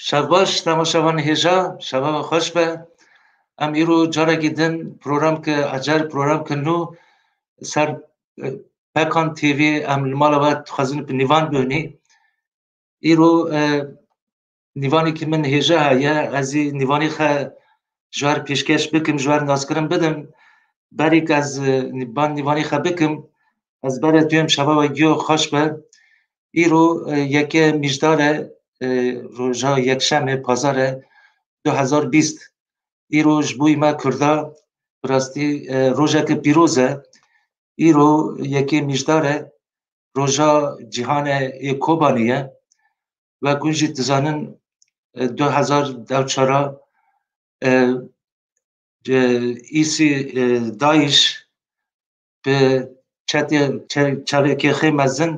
شب باش تماشاوان هێژا شەوە خۆش بە ئەم ئیرۆ جارێکی din program ke ecer program kirino ser Pekan TV em li mala we dixwazin nîvan bihînî îro nîvanekî min hêja heye ez ê nîvanê xwe ji wer pêşkeş bikim ji wer nazkirin bidim berêk ez nîvanê xwe bikim ez berê duyem şeva we giyo xweş be îro yeke mijdar e roja yekşemê pazar e 2020 îro ji bo me Kurda bi rastî rojeke pîroz e îro yekê mijdar e roja cîhanê ê Kobanî ye ve ku jî dizanin 2004 îsî Daeş bi çavekê xê mezin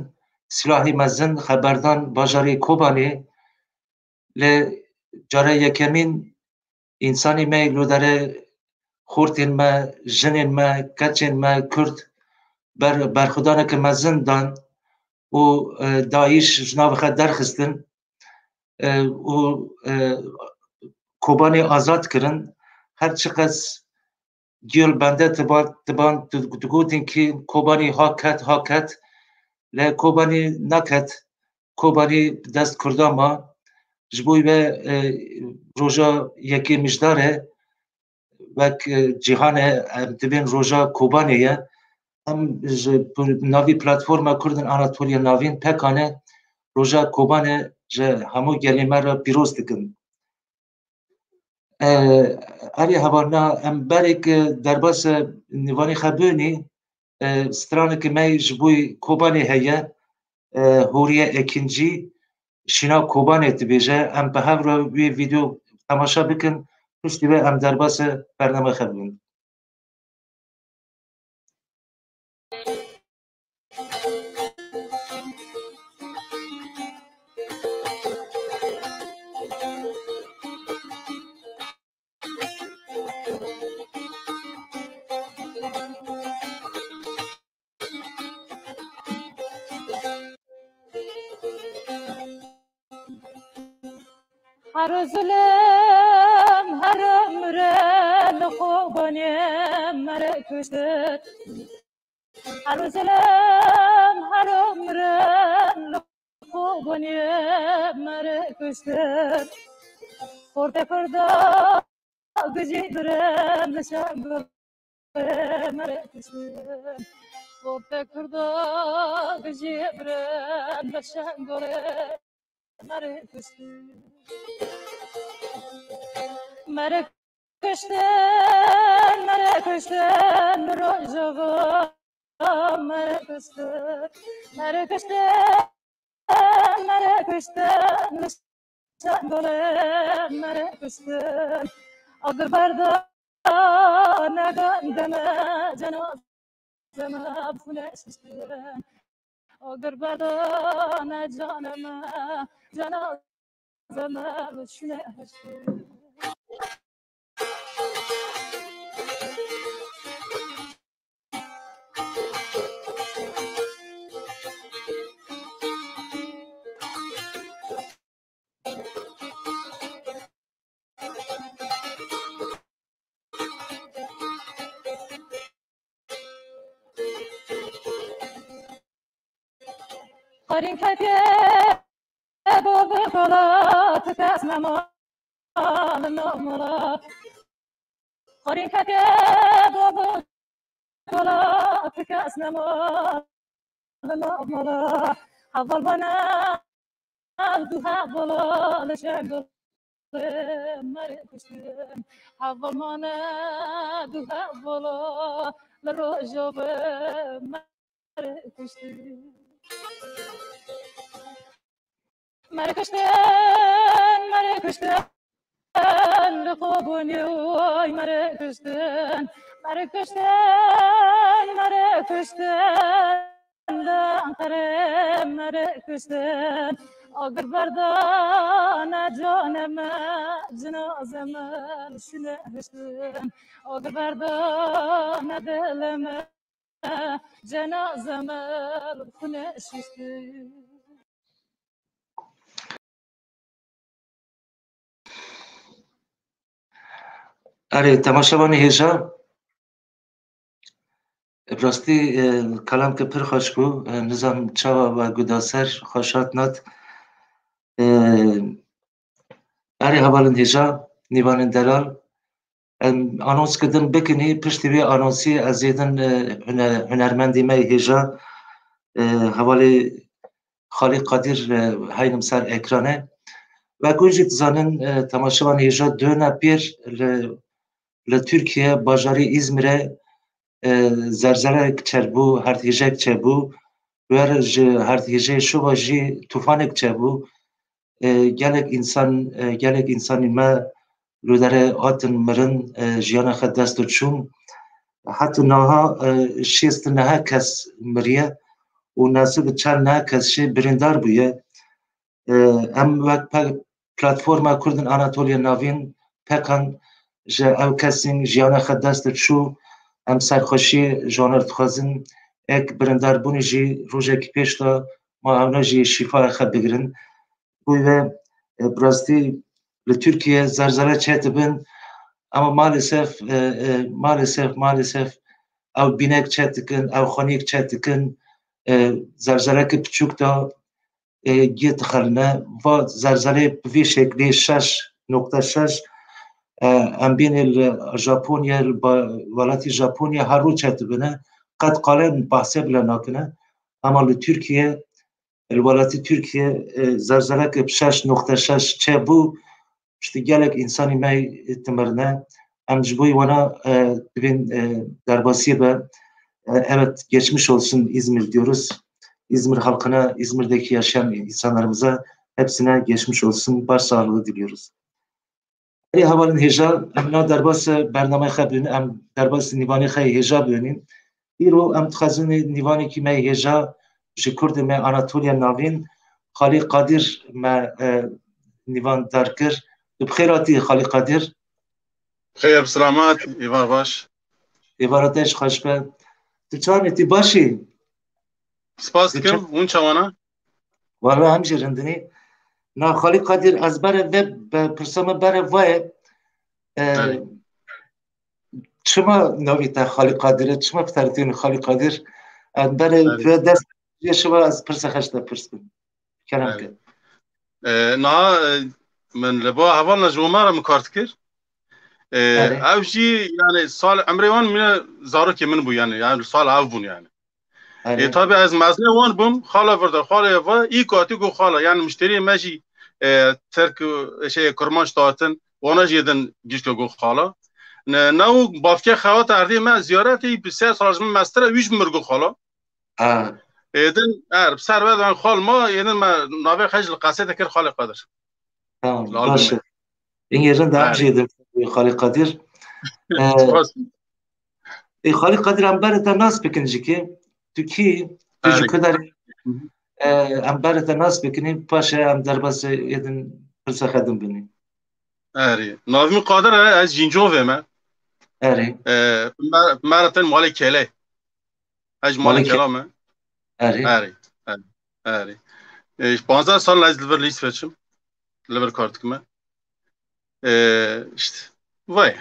silahê mezin xeberdan bajarê Kobanî li cara yekemîn însanê me li dere xortên me, jinên me, keçên me Kurd berxwedaneke mezin dan û Daeş ji navê xwe derxistin û Kobanî azad kirin her çi qas giyo li bende tiban digotin kî Kobanî ha ket lê Kobanî neket Kobanî bi dest Kurdan ma ji bo ve roja yekê mijdar e wek cîhanê em dibên roja Kobanî ye em ji navî platforma Kurd ên Anatoliya Navîn Pekan e roja Kobanê ji hemû gelê me re pîroz dikin. Erê hevalina em berêk derbasî nîvanê xwe bihînî stranekî me ji bo Kobanî heye Horiye Ekincî Şîna Kobanê dibêje em bi hev re wê vîdeo temaşa bikin piştî vê em derbasî bername xwe bûn. Her zulüm her ömre Kobanî mere kuştur. Her zulüm her ömre Kobanî mere kuştur. Korte kurda gücü birem nişangul mere kuştur. Korte kurda gücü birem nişangul mere kuştur. Mere kuşten rojava mere kuşten sandole mere kuşten adır barda ne gandeme cenazeme funeşten adır barda ne caneme cenazeme funeşten. Karin katiye bobe kola tıkas namala Karin katiye bobe kola tıkas namala Haval bana duha bola leşengol mere kuştum Haval bana duha bola lerojobe mere kuştum Mere kuşten, Kobanî oy mere kuşten, Ankara mere kuşten, agar berdana caneme cenazeme şine kuşten, agar berdana dileme cenazeme kune şişten. اره تماشاوانی هیجا براستی کلام که پر خوش بو نظام چاوا و گداسر خوشات نات اره حوالن هیجا نیوان دلال آنونس کردن بکنی پشتی بی آنونسی از ایدن هنرمندی می هیجا حوالی خالی قادر هاینم سر اکرانه و گویجی تزانن تماشاوان هیجا دو نپیر لترکیه باجاری İzmir'e زلزله چربو هرتیجه چربو ور هرتیجه شو باجی طوفان چربو گلک انسانی ما رو در آتن مرن جیان خد دست چون حتی نها شیست نه کس مریه و ناسب چند نه کس شی بریندار بویه ام وقت پلتفرما کردن آناتولیا ناوین پکان جا او کسین جیان خد دست چو ام سرخوشی جانر تخوازن اک برندار بونی جی روژه کی پیش دا ما اونا جی شفا خد بگرن بویه براستی لترکیه زلزله چهت بن اما maalesef او binek çetikin, او خونیک çetikin زلزله که پچوک دا گیت خلنه و زلزله بوی شکلی 6.6 ام بین ژاپنیا ولاتی ژاپنیا هر رو چت بنه قد قالن بحثه بلا ناکنه اما لترکیه الولاتی ترکیه زلزله که 6.6 چه بو işte gelek insani me temirne em ji bo wana dibin derbasiye be evet geçmiş olsun İzmir diyoruz. İzmir halkına, İzmir'deki yaşayan insanlarımıza hepsine geçmiş olsun, başsağlığı diliyoruz. ای حوالن هجا امنا درباس برنامه خبرین ام درباس نیوانی خی هجا بینیم ایرو ام تخزن نیوانی کی می هجا جکرد می آناتولیا ناوین خالی قادر ما نیوان درکر بخیراتی خالی قادر خیر بسلامات ایوان باش ایواناتش خوش به تو چانی تی باشی سپاس کم اون چوانا والا هم جرندنی نا خالی قادر از بر وب پرسام بر وب چما نویتا خالی قادره چما بترتین خالی قادر بر دست شما از پرس خشته پرس کن کلام که نه من لبا اول نجومارا مکارت کر اوشی یعنی سال امریوان من زارو که من بو یعنی سال او بون یعنی طبعا از مزنه وان بوم خاله ورده خاله و ای کاتی گو خاله یعنی مشتری ماشي ترک شی کرمانش داتن وانا جیدن گیشک گو خاله نو بافکه خوات اردی من زیارتی بسیار سالش من مستر ویش مرگو خاله ایدن سر بعد خال ما ایدن ما نوی خجل قصیده کر خاله قادر باشه این یرن دام جیدم خاله قادر خاله قادر هم برات ناس بکنجی که تو کی تو جو کدر ام برات ناس بکنی باشه ام در بس ایدن پرس خدم بینی اری ناوی قادر از جینجو ومه اری مراتن مال کله اج مال کلامه اری 15 سال از لیور لیست فچم لیور کارت کمه işte vay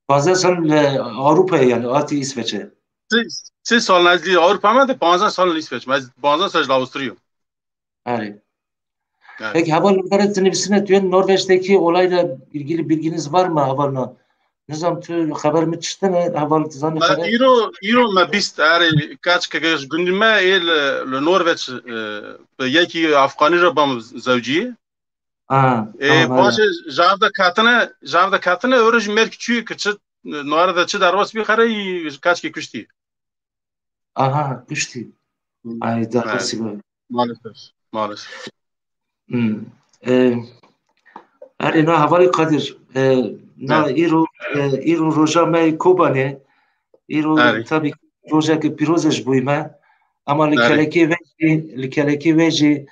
15 سال Avrupa yani ati İsveç'e 3 سال نزدیک اروپا من 15 سال İsveç من 15 سال Avusturya evet. Peki havalı teneffüsüne diyor Norveç'teki olayla ilgili bilginiz var mı havalına? Ne zaman tu haber mi çıktı mı havalı zanı kadar? İro ma bist ari kaç kez gündeme el Norveç yeki Afgani rabam zavciye باشه جواب کاتنه اورج مرک چی که چه نوارده چه درواس بیخره کاش کی کشتی aha kuşti ay dervasi bu maalesef ari na havali qadir na iro roja me kobane iro tabi roja ke pirozej buyma ama likeleki veji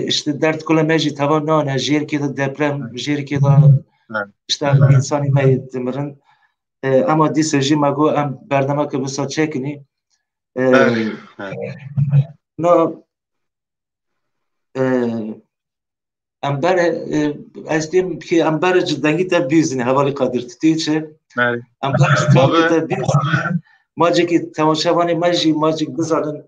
işte dert kulameji tavan nane jeri ki de deprem jeri ki de işte insani meyitimirin ama diseji mago am bernama ke bisa çekini no امبر استیم که امبر جدنگی تا بیزنی حوالی قادر تیچه امبر جدنگی تا بیزنی ماجی که تماشاوانی ماجی بزنن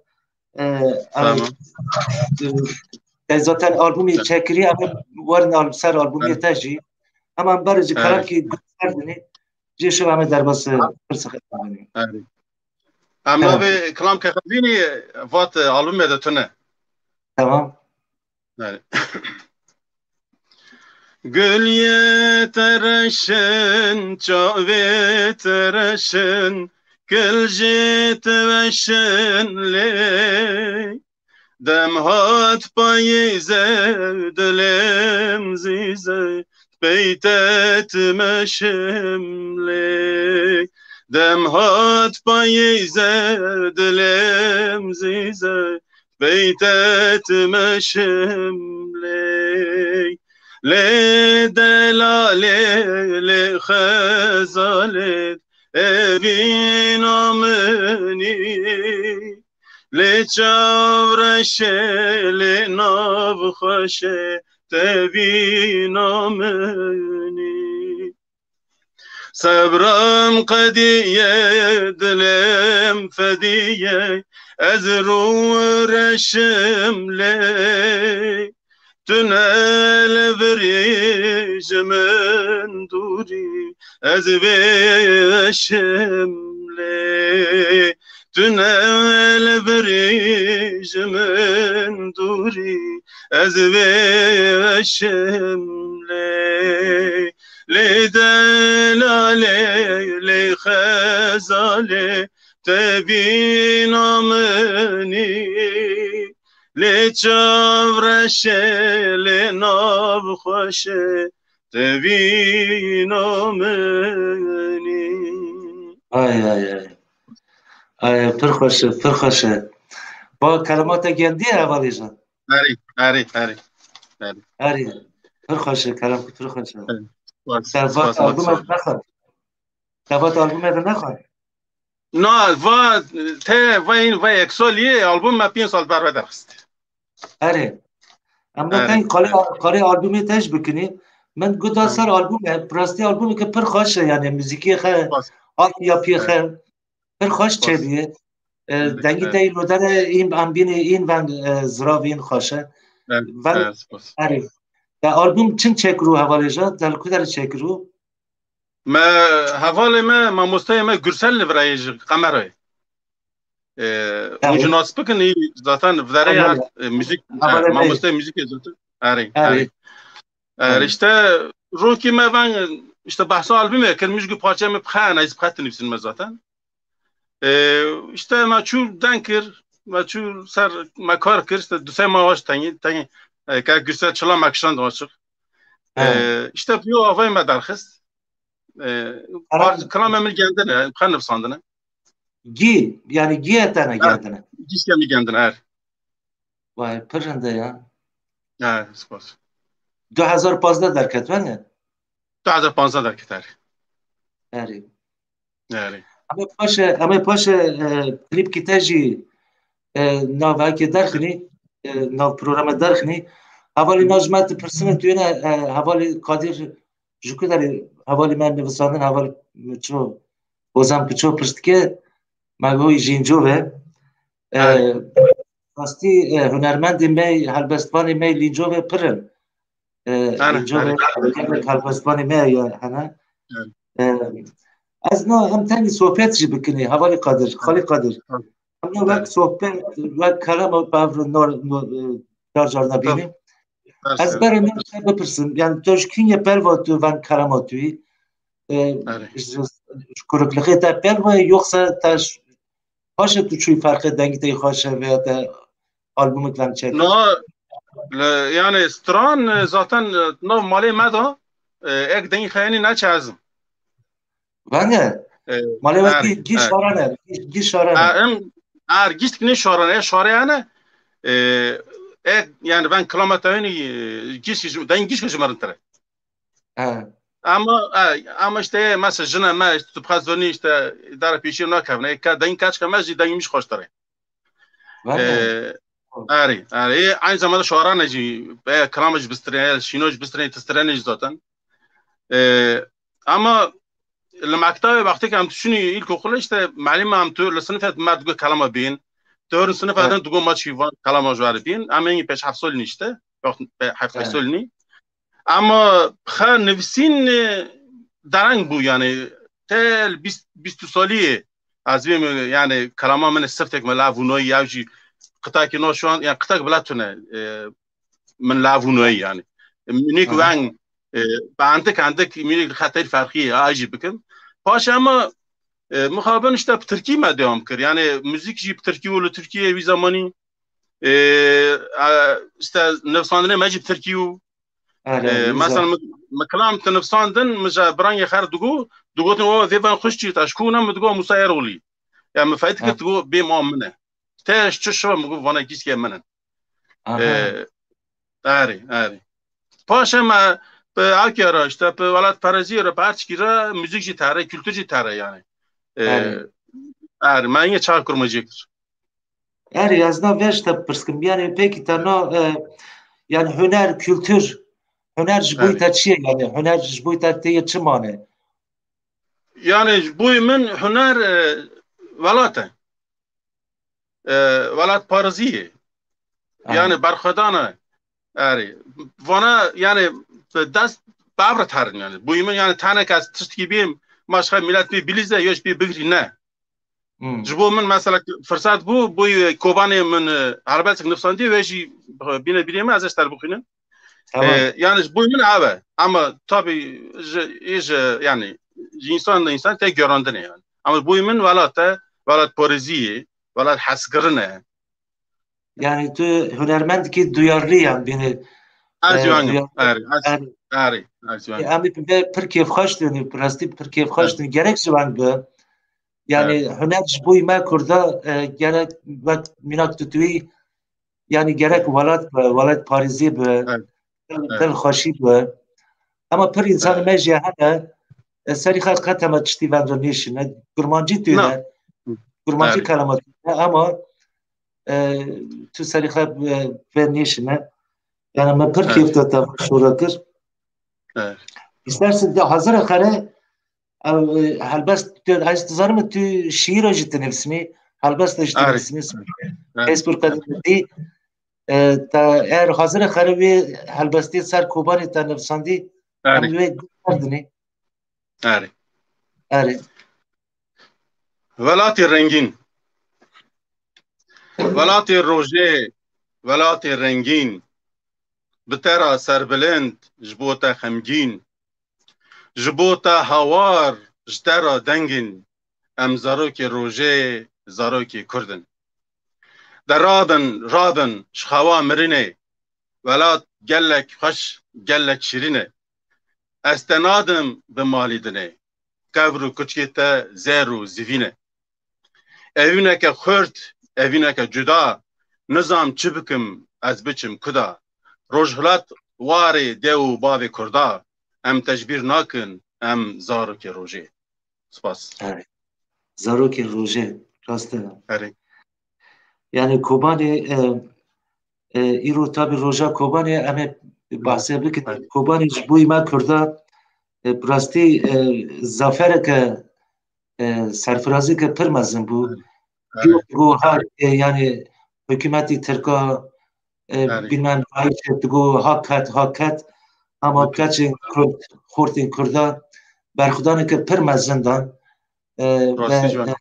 ذاتن آلبومی چکری اما ورن سر آلبومی تاجی اما امبر جی کلام که گفتردنی جیشو همه در باس پرسخت کنیم اما به کلام که خبینی وات آلبوم دتونه تمام Gül yetereşin, çavi tereşin, gülci teveşin ley. Demhat payize, dilim zize, beytetmeşim ley. Demhat payize, dilim zize, beytetmeşim ley. Le delale le khazalet evin ameni le çavreşe le navxaşe tevin ameni sabram qadiye dilim fediye ezru reşim le Tünel verişimin duri ez veşimle Tünel verişimin duri ez veşimle Le delale le khazale tebin ameni Le çavreşe le navxaşe tevin ameni ay پر خوشه با کلمات گندی حوالی جان آری پر خوشه کلام پر خوشه دفات آلبوم نخوان نه و این و یک سالیه آلبوم ما 5 سال بر درست آره اما تای قاره آلبومی تاش بکنی من گودا سر آلبومه پراستی آلبومی که پر خوشه یعنی موزیکی خه یا پیخه پر خوش چه بیه دنگی تایی رو در این انبین این و زراوی این خوشه آره در آلبوم چند چکرو حوالی جا در کدر چکرو ما حوالی ما مستای ما گرسل نورایج قمره مجناس بکنی zaten vdare müzik ma mustaj müzik zaten ari işte روکی ما ben işte bahsa albümü که müzik parça mı بخان از بخات نفسین zaten işte ما چو دنکر ما چو سر ما کار کرد دو سه ماه واش تنگی که گرسل چلا مکشان داشت işte بیو آوای ما درخست کلام من گندنه بخان نفساندنه Gi yani giyetene kendine. Giyemi kendine er. Vay pırında ya. Evet, spas. 2015 derket var ne? 2015 derket er. Eri. Eri. Ama paşa klip kitaji nav ki derkhni nav programı derkhni havali najmat persine tüyene havali kadir jukudari havali men nefsandın havali ço bozam piço pırstke مگوی جینجوه راستی هنرمند می هلبستوان می لینجوه پرن لینجوه هلبستوان می یا هنه از نه هم تنی صحبت جی بکنی حوالی قادر خالی قادر هم نه وقت صحبت وقت کلام باور نار جار نبینیم از برای نمیشه بپرسیم یعنی توش کینی پروا تو ون کلاماتوی کرکلقی تا پروا یوخسا تاش باشه تو چوی فرق دنگی تای خوشه و تا آلبوم کلام چک نه یعنی استران zaten نو مالی مدا یک دنگی خیلی نچازم ونه مالی وقتی گی شارانه گی شارانه گیست کنی شارانه شارانه yani ben klamatayını giş kışmarım tere. Ama işte mesela jına ma işte tupxazoni işte dar peşi nakavne ka dan kaç kamaz dan miş xoş tere. aynı zamanda şuara neci be kramaj bistire şinoj bistire tistire zaten. Ama المكتبة وقتی هم تشونی ایل کوخله işte معلم هم تو لسنفت مرد گو کلمه بین دور سنفت هم تو ما چی کلمه جوار بین اما این پیش 7 سال نیسته وقت 7 سال نی اما خا نفسین درنگ بو یعنی تل 20 سالیه از بیم یعنی کلمه من سفتک من لاونوی یاجی قطعه که نوشون یعنی قطعه بلاتونه من لاونوی یعنی منیک وان عندك مينيك خاطر فرقيه عجيب بكم باش اما مخابن işte بتركي ما devam kır yani müzik jip Türkiye ولو Türkiye bir zamanı işte nefsandine mecib Türkiye مثلا مكلام تنفساندن مجا براني خير دغو تو ذيبان خشتي تشكونا مدغو مساير ولي يعني مفايتك تغو بما منه تاش تشو مغو وانا كيسكي منن اري باش ما Akyara işte velat parazira parçkira müzikçi tare kültürcü tare yani. Manye çağ kurmacaktır. Yazna veşte pırskim yani peki tano yani hüner kültür hüner jboyta çiye yani hüner jboyta teye çimane. Yani bu min hüner velata. Velat paraziye. Yani barxadana. Vana yani dast babrat harın yani. Bu iman yani tane kas tışt gibiyim maşka millet bir bilize yoş bir bigri ne. Jbo min mesela fırsat bu kobani min harbeltik nefsandi ve ji bine bileyim az estar bukhinin. Yani bu min abi ama tabi yani insan tek göründüğüne yani. Ama bu min velat poeziye velat hasgırına. Yani tu hünermend ki duyarlı yani beni Ami per keyf xaştın, prasti per keyf xaştın gerek zivan be. Yani hüner jboy ma kurda gerek vakt minak tutuyi yani gerek velat Paris'i be, tel xaşi be. Ama per insan mecya hana seri xalqat ama tişti vendonişine gurmancı tüne, gurmancı kalamat ama tu seri xalq vendonişine yani ben per keyf da şurakır. İstersen de hazır akare halbast istizarım tu şiir ajit nefsini halbast ajit nefsini Facebook kadar ta eğer hazır akare ve halbasti sar kubani ta nefsandi ve derdini velati rengin velati roje velati rengin بترى سربلند جبوتا خمجين جبوتا هوار جترى دنجن ام زاروكي روجي زاروكي كردن در رادن شخوا مريني ولات جلك خش جلك شيريني استنادم بماليدني كبرو كتشيتا زيرو زيفيني evine خورت evine جدا نظام چبكم از بچم كدا روجهلات واري ديو بابي كردا ام تجبير ناكن ام زاروكي روجي سپاس زاروكي روجي راسته يعني كوباني ايرو تابي روجا كوباني ام بحثه بك كوباني جبوي ما كردا براستي زافرك سرفرازي که پرمزن بو جو هر يعني حكومتي تركا bilmem ayçetgo hakat ama kaçın hortin kurda berxudanı ki permezindan ve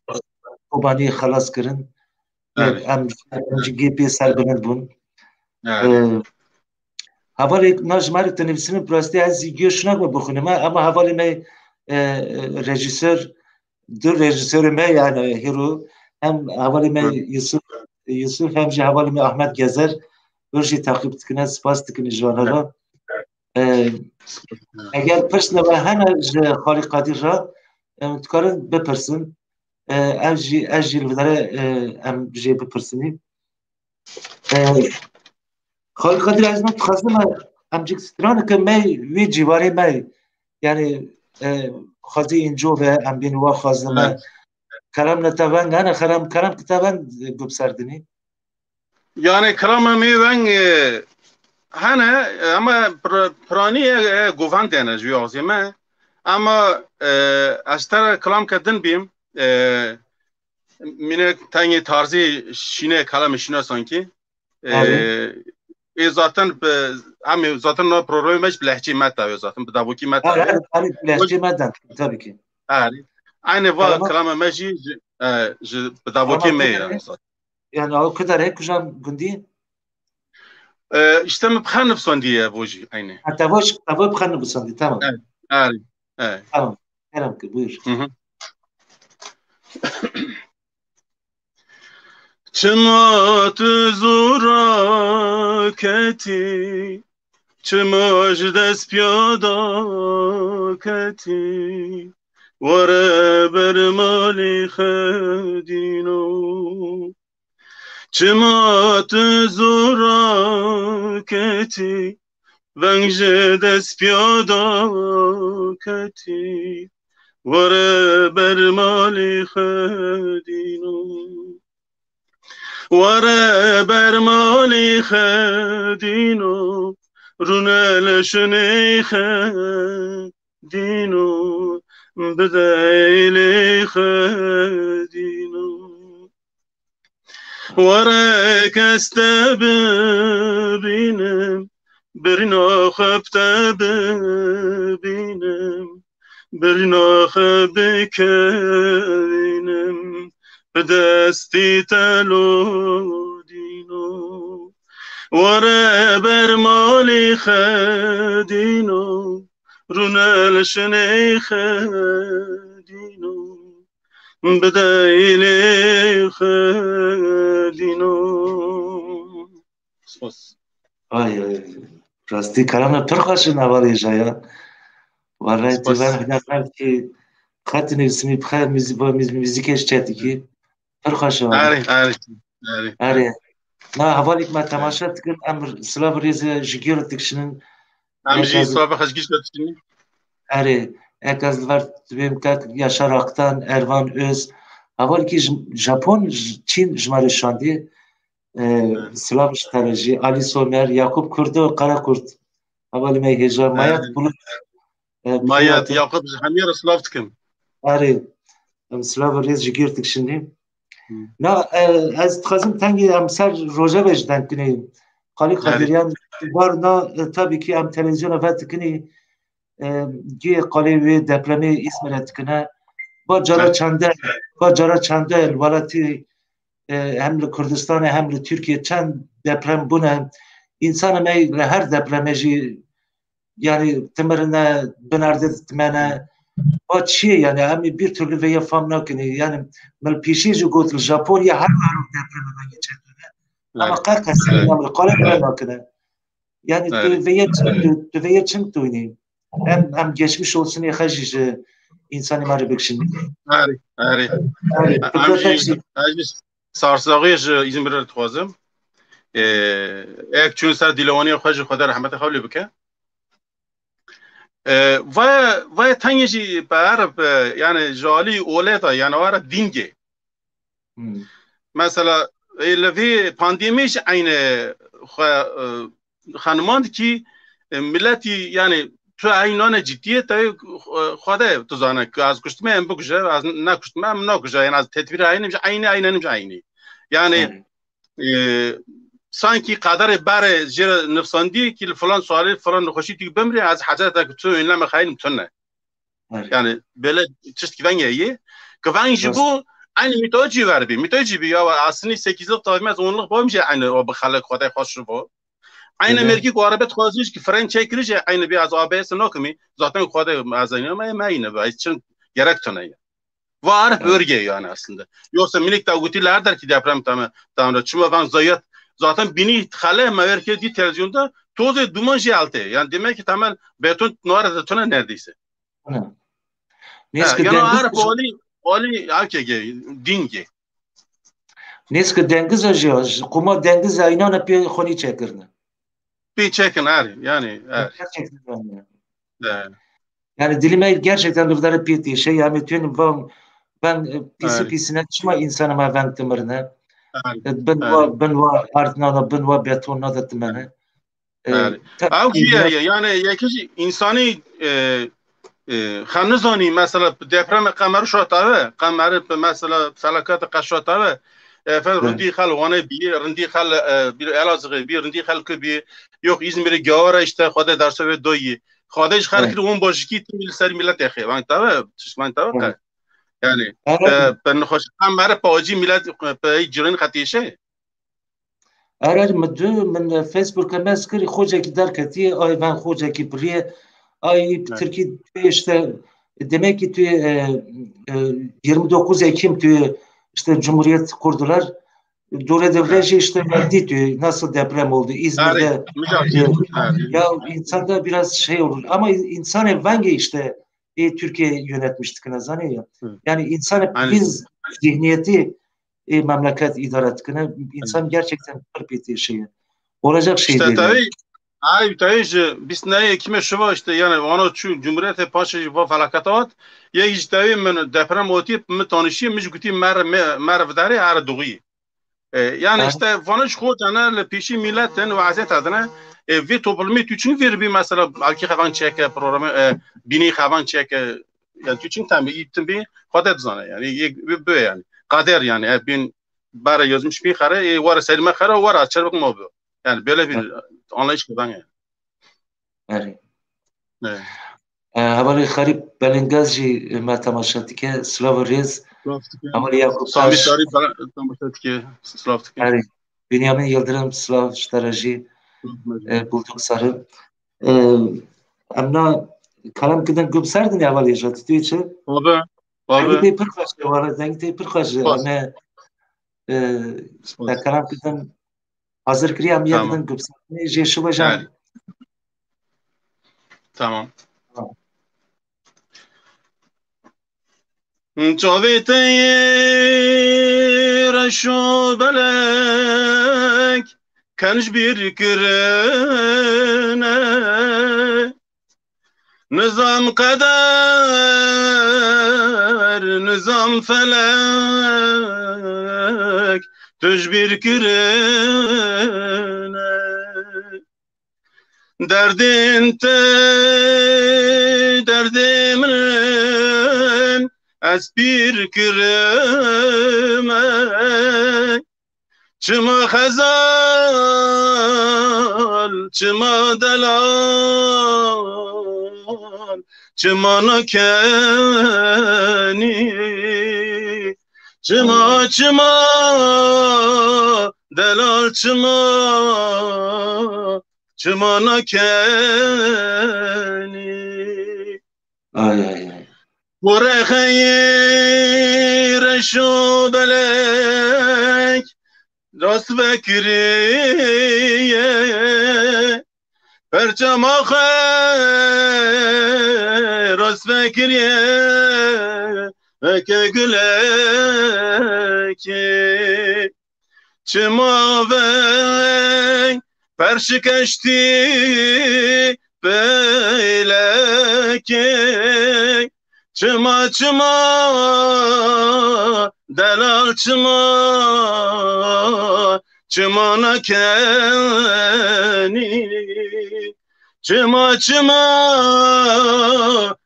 Kobani xalas kirin em GP serbenind bun havali najmar tenefsimi prosti az göşnak mı buxunim ama havali me rejisör dur rejisörü me yani hero hem havali me Yusuf hem havali me Ahmet Gezer برشی تعقیب کنه سپاس کنه جوانا را اگر پرس نبا هنه خالی قادر را تکارن بپرسن اجی الوداره ام جی بپرسنی خالی قادر از من تخصم ام جیک سترانه که می وی جیواری می یعنی خازی اینجو و ام بینوا خازم کلام نتوان نه کلام کتابان گب سردنی Yani kalamı ben hani ama praniye govand enerji azime ama astara kalam kadın bim mine tane tarzı şine kalam şine sanki zaten hem zaten o programı hiç lehçe meta zaten bu da bu ki meta lehçe meden tabii ki. Aynı va kalam meji bu da bu ki me yani o kadar hep kuşam gündi işte mi bxanıp sondiye boji aynı. Hatta bu bxanıp sondi tamam. Evet. Tamam. Herhalde ki buyur. Çımat zuraketi Çımaj despiyada keti Vare bermali khedino Çımat zuraketi Venge despiyada keti Vare bermali khedino Vare bermali khedino Runel şneyhe dino Bedeyli khedino Vare keste binem Berina khapte binem Berina khabikenim Bedesti telo dino Vare bermali khedino Runel şneyhe dino Bedeyli khedino Ay rasti kalamı pır kaşın avalı ya. Vallahi ben hıdaklar ki Katın ismi bxer müzik eşçeti ki pır kaşın. Ari. Na havalik ma tamaşa tıkın emr Slav Reze jigir tıkşının Amji sabah hızgıç götürdün. Ari. Ekaz var tübüm kak Yaşar Aktan, Ervan Öz. Havalik ki Japon, Çin jmarı şandi. Slav strateji, Ali Somer, Yakup Kurdu, Karakurt. Havali me heja mayat bulut. Mayat Yakup Hamir Slav tıkım. Ari. Slav Reze jigir tıkşını. Na az txazım tangi am ser roja vejdan kini qali qadiriyan var na tabii ki am televizyona vet kini gi qali ve depremi ismine tkine ba jara çande valati hem Kürdistan hem Türkiye çand deprem buna insan her depremeji yani temerine dönerde tmene o çiğ yani hem bir türlü veya famna kini yani mal pişi ju gotul Japonya her maruf depremden geçerdi ama kalkasın yani kalem kini yani veya çim tuyni hem geçmiş olsun ya hacı insanı marı bekşin Ari sarsağıya İzmir'e tuazım ek çün ser dilawani xwaj xwedar rahmet xawli bike و تنگی بعرب yani jali oleta yani var dinge mesela levi pandemiş aynı hanımand ki milleti yani tu aynane ciddiyet خدا tuzana az kuştma hem bu güzel az ne kuştma hem ne güzel yani az tedbir aynı yani sanki kadar bare jere nefsandi ki falan suali falan hoşi tük bemri az hacata ki tu önleme khaylim tunne yani böyle çeşit güven yeyi güven bu aynı mitoci var bir mitoci ya aslında 8'lik tavmaz 10'lık boyunca aynı o bxalak xoday xoş bu aynı merki qarabet xozij ki fren çekirici aynı bir az ABS nokmi zaten xoday azayna ma aynı bu için gerek tunne var bölge yani aslında yoksa minik tavgutiler der ki deprem tamam çuma van zayat zaten bini khale meverke di televizyonda toz duman jelti yani demek ki tamam beton nuara tona neredeyse yani arif oli akege dinge neske dengiz ajaj kuma dengiz aynana pe khoni çekirne bir çekin yani yani dilime gerçekten lüvdara piti şey yani tüyün ben pisine çıkma insanıma ben tımırına بنوا ارتنا بنوا بتون نادت منه او کیه یعنی یکیش انسانی خنزانی مثلا دپرم قمر شاتاوه قمر مثلا فلکات قشاتاوه رندی خل وانه بی رندی خل بی الازغه بی رندی خل که بی yok İzmir'e gavara işte خود درس و دوی خودش خلق اون باشکی تیل سر ملت اخی من تابه yani ben خوش قمر پاجی ملت به جرین خطیشه ارر مدو من فیسبوک مسکری خوجه کی درکتی ay ben خوجه کی بریه ay Türkiye işte demek ki 29 Ekim işte Cumhuriyet kurdular. Dore devreci işte verdi nasıl deprem oldu İzmir'de. Ya insanda biraz şey olur ama insan evvenge işte Türkiye yönetmiştik nazane ya. Yani insan biz zihniyeti memleket idare ettiğine insan gerçekten pırpiti şeyi. Olacak şey işte değil. Tabii. Ay tabii biz ne kime şu var işte yani ona Cumhuriyet paşa bu felakatat ya işte men deprem otip mi tanışıyım mı guti mer vedari ar dugi yani işte vanış خود ana le peşi milletin vaziyet adına ve toplumu için ver bir mesela alki havan çeke programı bini havan çeke yani için tam bir bir kader zana yani böyle yani kader yani bin bara yazmış bir kare var selime kare var açar bakma bu yani böyle bir anlayış ki ben yani. Evet. Havali Kharib Belengazji ma tamaşatike Slav Rez Havali Yakup Sami Sari tamaşatike Slav tike. Evet. Benjamin Yıldırım Slav Ştaraji bulduk sarı. Amna kalam kıdan gümserdin ya havali yaşatı diye çe. Abi. Dengi pırkaşı var. Dengi pırkaşı. Ama kalam kıdan hazır kriyam yakından gümserdin. Jeşu bacam. Tamam. Cavete reşo belek kenj bir kirene nizam kader nizam felek tüj bir kirene derdin te derdimin az bir kireme çıma khazal çıma delal çıma nakeni çıma delal çıma nakeni ay Bore khayr şo belek rast bekriye perçama khayr rast bekriye ke güleki çıma ve perşikeşti beleki çıma delal çıma nakeni çıma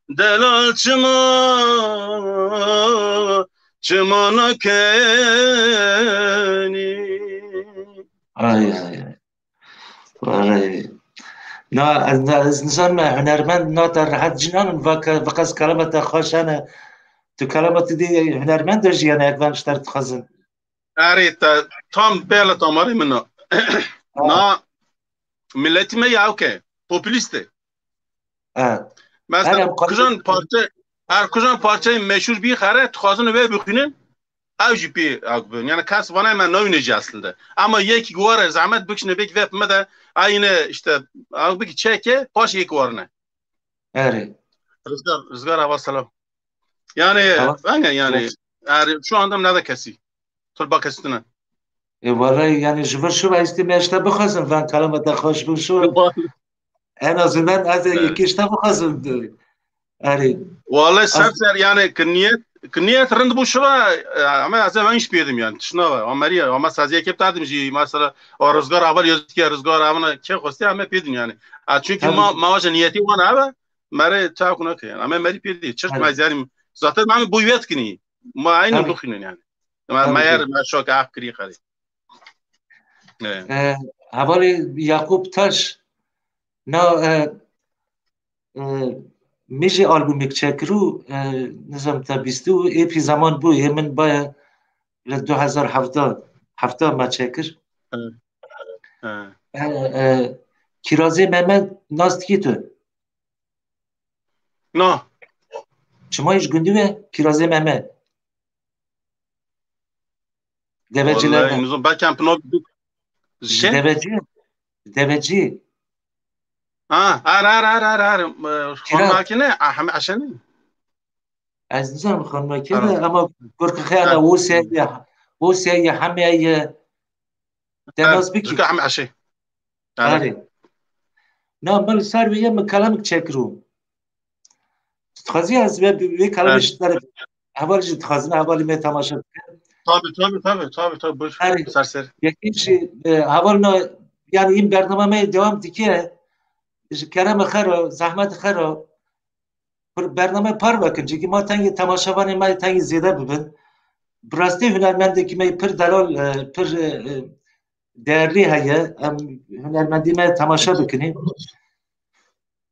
delal çıma nakeni ay vallahi از نظام هنرمند نادر راحت جنان و قصد کلمت خوشانه تو کلمت دی هنرمند درجی یعنی اکوان شتر تخزن Evet tam böyle tamari mı na milletime ya ki popüliste mesela kujan parçayı meşhur bir kare tıkazını ve bükünün avcı bir akbın yani kas bana hemen ne aslında ama yeki guara zahmet büküşüne bek ve yapmada aynı işte akbıki çeke paş yeki guarına evet rızgar hava selam yani ben yani şu anda ne de kesi Turba kestine. Vallahi yani jüver şu ve istemeye işte bakasın ben kalamata hoş bu şu en azından az iki işte bakasın yani vallahi serser yani niyet کنیت رند بو شوا اما از اونش بیدم یعنی شنو امریه اما سازی که بتادم جی مثلا روزگار اول یاد کی روزگار اما چه خواستی اما بیدم یعنی چون ما واجه نیتی وان ابا مره تا کنه که اما مری بیدی چرت ما زاریم ذات ما بویت کنی ما عین دخینن یعنی ما یار ما شوک افکری خری حوالی یعقوب تاش نا میشه آلبوم چکرو نظام تا 20 ایپی زمان بو من باید ل 2017 ما چکر کیرازی محمد ناست کی تو نه شما ایش گندوه کیرازی محمد دوجی لرده نظام با کمپنو دوجی خانماکنه عشانی از نظام خانماکنه اما گرک خیلی وسیعی همه دناز بکی که همه عشی آره نه مال سر بیه من کلامک چکرو تخازی از به کلامش داره اولش تخازی اولی می تماشا تابه سرسر یکیش اول نه یعنی این برنامه می دوام دیگه کرم خرا زحمت خرا برنامه پر بکن چون ما تنگ تماشاوان ما تنگ زیاده ببین براستی هنرمندی که می پر دلال پر درلی هیه هنرمندی ما تماشا بکنیم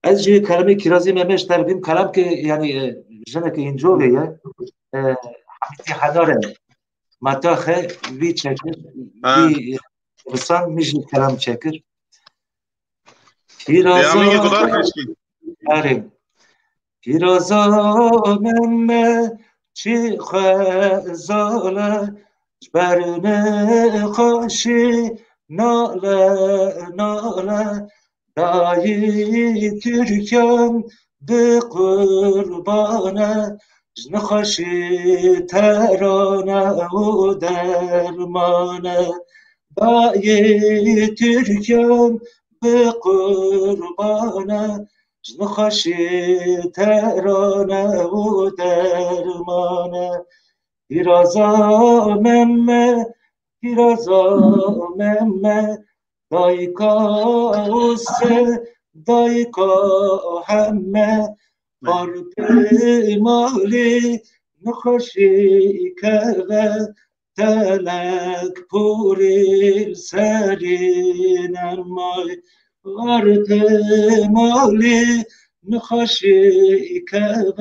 از جوی کلمه کیرازی ممش تربیم کلام که یعنی جنه که اینجا بیه حمیدی حداره متاخه وی چکر وی بسان میشه کلام چکر پیرازا من چی خزاله جبرن خوشی ناله دایی ترکم به قربانه جن خوشی ترانه و درمانه دایی ترکم به قربانه جن خوشی ترانه و درمانه پیرازا ممه دایکا همه بارده مالی نخوشی که تلک پوری سری نمای بارده مالی نخوشی که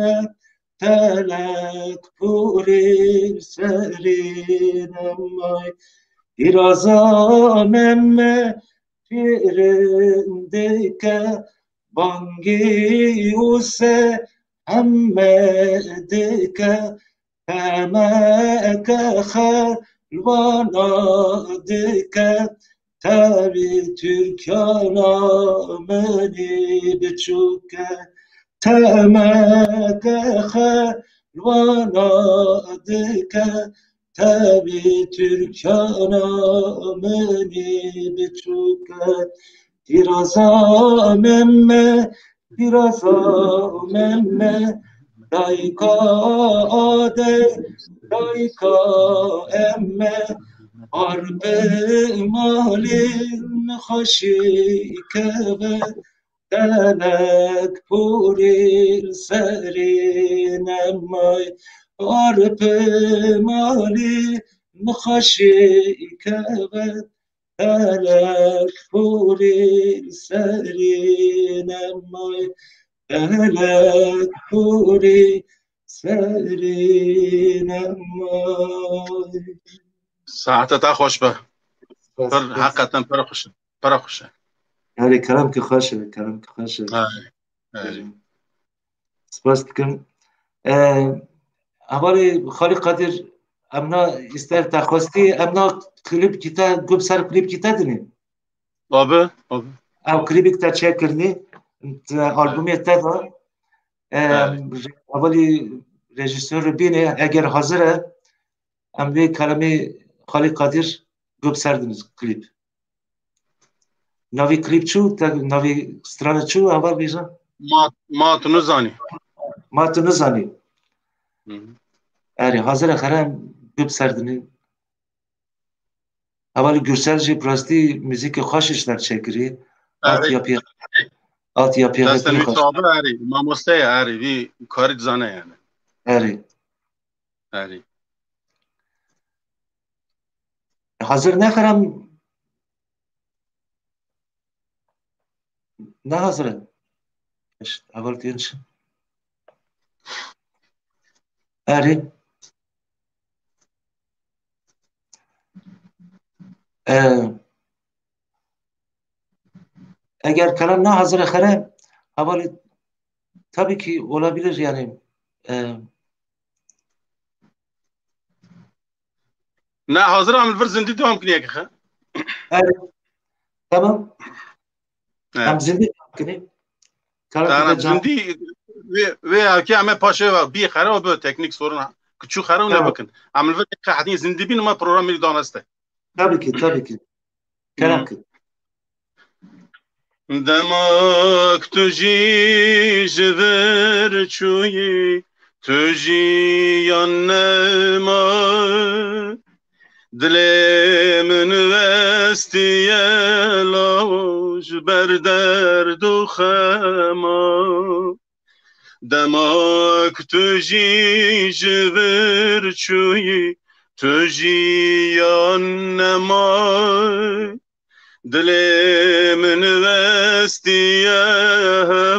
تلک پوری سری نمای پیرازا ممه پیرنده که بانگی اوسه همه دکه همه که خلوانا دکه تبی ترکانا منی بچوکه همه که خلوانا دکه تبی ترکانا منی بچوکه پیرازا ممه دایکا آده دایکا امه عرب مالی نخوشی که دلک پوری سری نمای عرب مالی نخوشی که دلک پوری سری نمای دلک پوری سری نمای ساعت تا خوش به پر حقیقتا پر خوشه یعنی کلام که خوشه سپاس بکن اول خالی قادر امنا استر تخواستی امنا کلیپ کیتا گوب سر کلیپ کیتا دنی آبه او کلیپ کتا چک کردی آلبومی تا اولی رژیسور بینه اگر حاضره اموی کلمه خالی قادر گوب سر دنی کلیپ نوی کلیپ چو نوی سترانه چو اول بیشن ما تو نزانی اری حاضر خرم گپ سردنی اولی گرسل جی پراستی موزیک خوشش در چکری آت یا پیغه دست پری خوش میتابه اری ماموسته اری وی کاری زانه یعنی اری اری حاضر نخرم نه حاضره اول دینش اری eğer kalan ne hazır xere havali tabii ki olabilir yani نه حاضر عمل فر زندی دوام کنی که خه evet tamam hem zinde kini kalan انا bir de can زندی و کی همه پاشه و بی خره و به تکنیک سورنا کچو خره و tamam نبکن عمل فر که حدین زندی بین ما پروگرام می دانسته tabii ki kalan ki دماغ تو جی جور چویی تو جی یا نما دل من وستیه لاش بر درد و خما دماغ تو جی جور چویی تو جی یا نما دل من وستیه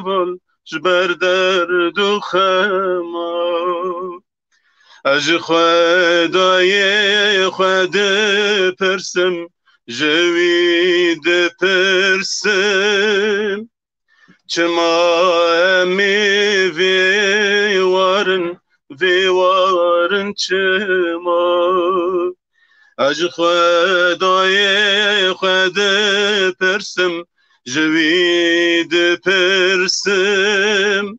بال جبر درد و خما اج خدای خود پرسم جوید پرسم چما امی ویوارن چما اج خدای خود پرسم جوید پرسم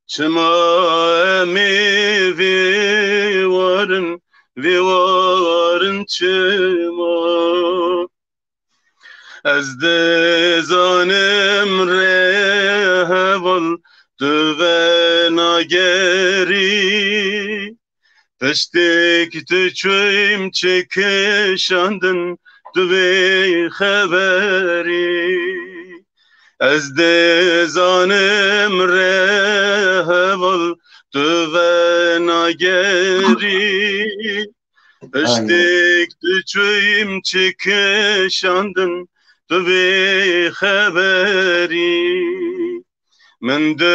چما امی ویوارن چما از دزانم رهوال دو ناگری پشتک تو چویم چکشاندن دو بی خبری از دزانم رهوال دو ناگری پشتک تو چویم چکشاندن دو بی خبری من دو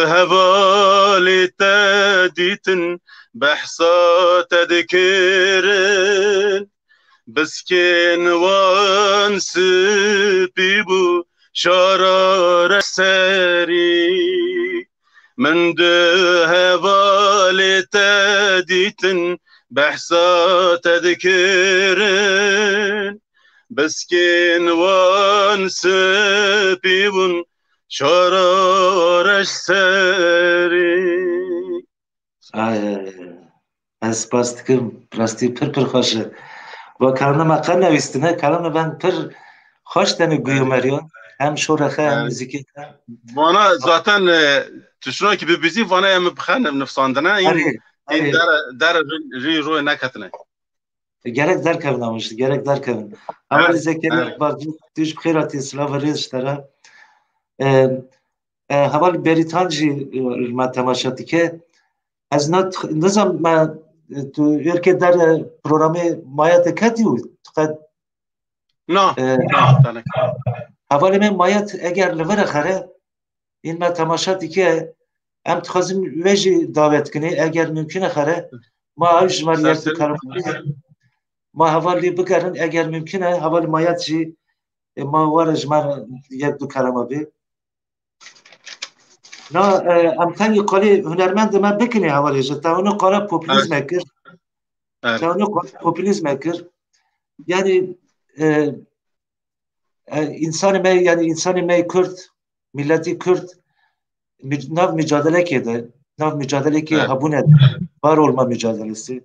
هوالی تدیتن بحثات ذكرن بس كان وان سبيبو شرار ساري من ده هوالي تديتن بحثات ذكرن بس كان وان سبيبو شرار ساري من سپاس دکم راستی پر خوشه و کلمه مقر نویستنه کلمه من پر خوش دنه گویومریان هم شورخه هم موزیکی وانا zaten تشنو ki ببیزی وانا هم بخنم نفساندنه این در روی نکتنه gerek der kevin amıştı gerek der kevin ama zekeri var düş bkhirati slav reziştara havali beritanji ma temaşatı ke از نظام ما تو یکی در پروگرام مایات کدیو قد نه حوالی من مایات اگر لور خره این ما تماشاتی که هم تخوازیم ویجی دعوت کنی اگر ممکنه خره ما هاش مالیت بکرم ما حوالی بکرن اگر ممکنه حوالی مایات جی ما وارج ما یک دو کلمه بی نه امتنی قالی هنرمند من بکنی حوالی جا تا اونو قالا پوپولیزم کر تا اونو پوپولیزم کر yani insan Kürt milleti Kürt nav mücadele kede nav mücadele ki habune var olma mücadelesi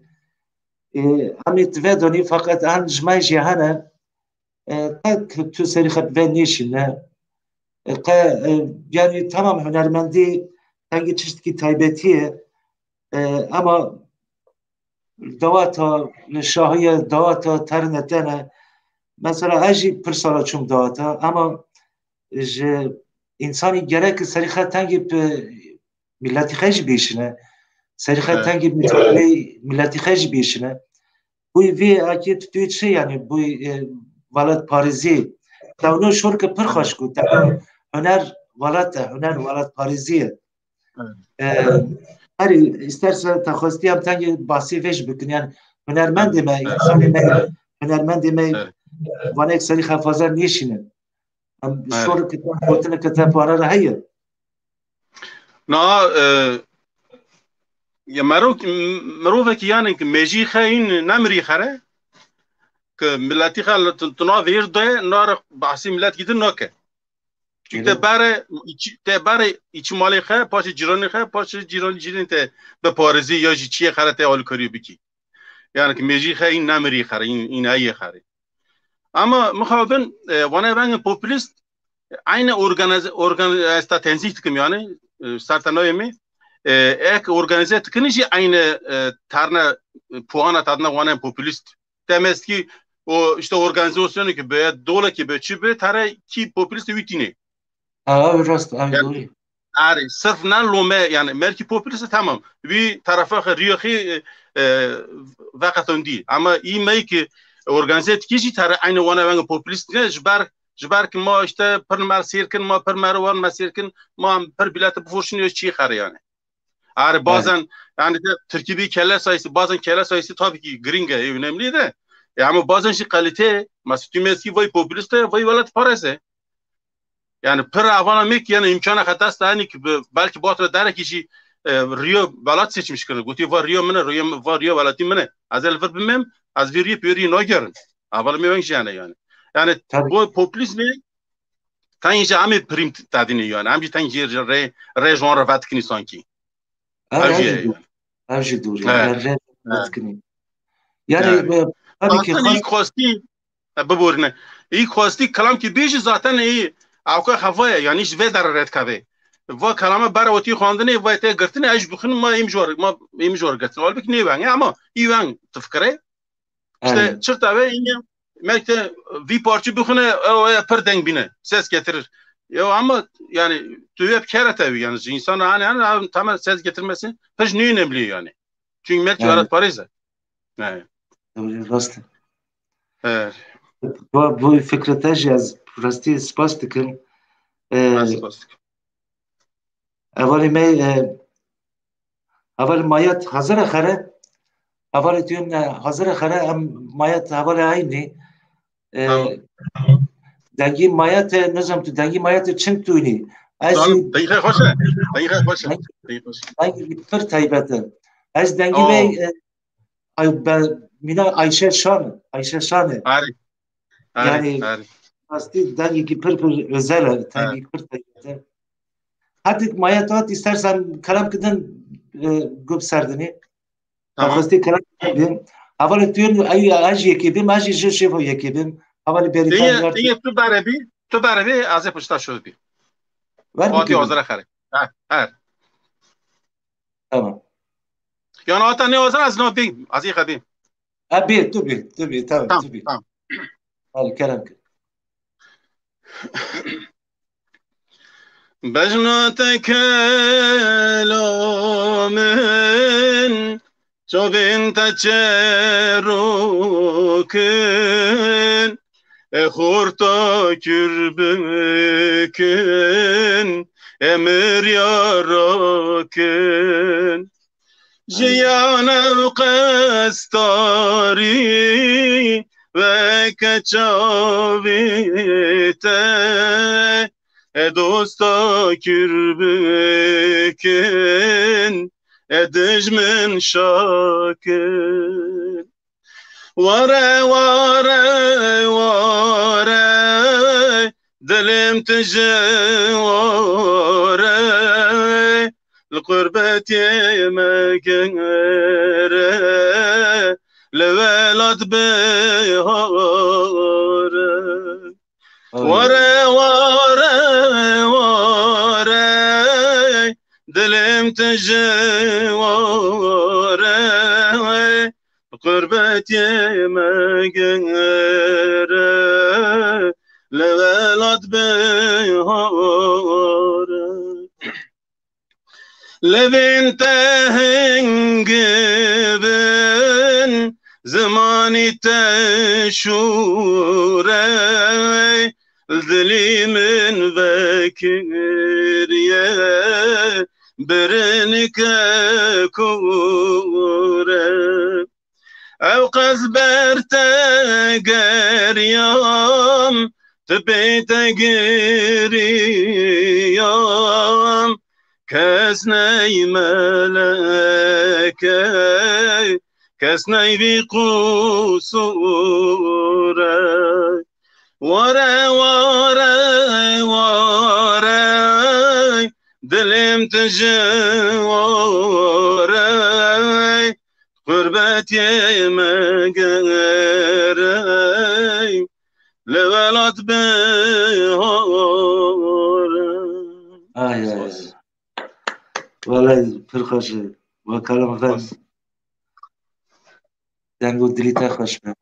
hamit ve doni fakat an jmay jihane tu serixet ve nişine yani tamam hünermendi hangi çeşit ki taybetiye ama دواتا شاهی دواتا ترنتنه مثلا اجی پر سالا چوم دواتا اما انسانی گره که سریخه تنگی ملتی خیش بیشنه سریخه تنگی ملتی خیش بیشنه بوی وی اکی توی چه یعنی بوی ولد پاریزی دونو شور که پر خوش کود هنر ولد پاریزیه هری استرس تخواستی هم تنگی باسی فیش بکن یعنی هنرمندی ما انسانی ما هنرمندی ما وانه یک سریخه فازر نیشینه شور که بوتن که پاره را هیه نه یا مروفه که یعنی که میجی خاین نمری خره که ملتی خال تنها ویر ده نار بحثی ملت گیدن نکه te bare iç mali xe paşa cirani xe paşa cirani cirin te be Parizî ya jî çiye xere te alkariyo bikî yani ki mejî xe in namirî xere in ayê xere ama mixabin wana ben popülist aynı organize tenzih dikim yani sertanayê me ek organize dikin jî aynı tarna puana tadna wana popülist temest ki o işte organizasyonu ki be dola ki be çi be tare ki popülist vitine راست دوری آره صرف نه لومه yani merki popülist tamam bir tarafa riyahi vakatın değil ama iyi mi ki organize etkici tara aynı wana ben popülist ne jbar ki ma işte per mersirkin ma per merwan mersirkin ma per bilet bufurşunuyor çiğ xar yani Ağrı bazen yani Türkiye'de kelle sayısı bazen kelle sayısı tabii ki gringa önemli de ama bazen şey kalite masutümeski vay popülist vay velat parası yani per avana mek yani imkana hatas hani ki belki bu atla der ki Rio velat seçmiş kırı guti var Rio mene Rio velati mene az elver bilmem az bir peri nagerin aval mi ben yani bu popülizm tanji ami prim tadini yani amji tanji re genre vatkini sanki avji dur yani vatkini yani tabii ki ilk khosti ببورنه این خواستی کلام که بیش zaten iyi avka havaya yani hiç ve dararet kabe ve kalama barawati xwandine ve te girtine aj bixin ma imjor girtin halbuki ne ben ama iyi ben tefkire işte çırta ve yine mekte vi parça bixine o per deng bine ses getirir ya ama yani tüyep kere tabii yani insan hani tamam ses getirmesi hiç ne önemli yani çünkü melki varat Paris'e evet rast evet bu fikretaj az rasti spas dikim اول مایت حاضر خره اول تیم حاضر خره هم مایت اول عینی دنگی مایت نظام تو دنگی مایت چند توینی از دقیقه خوشه دنگی پر تایبته از دنگی مینا عایشه شانه yani aslında dengî ki pir özel dengî pir tayîte hatta mayatat istersen kalam kidin gup serdini xwestî kalam kidin evvel tüyün aj yekîbim aj ji şevo yekîbim evvel beritan diye tu berebi az pişta şod bi ati hazır xare tamam yani ata ne hazır az no bi az xabi abi tabii tamam al kalam بجنات كلامن شوفين تجروكن خورتا كربكن امر ياراكن جيانا وقستاري وكچاويته دوستا کربکن دجمن شاکن واره دلم تجواره القربت يمكنره لولاد بهاره واره دلم تجواره قربت مگره لولاد بهاره لبین تهنگبن زمانی تشوره دلی من وکریه برنک کوره او قزبرت گریام تبیت گریام کس نی ملکه کس نی بی قصوره وره وره وره دلم تجواره قربت مگره لولات بهاره آی آی والله پرخوشه و کلام فرم دنگو دلی تا خوش بیم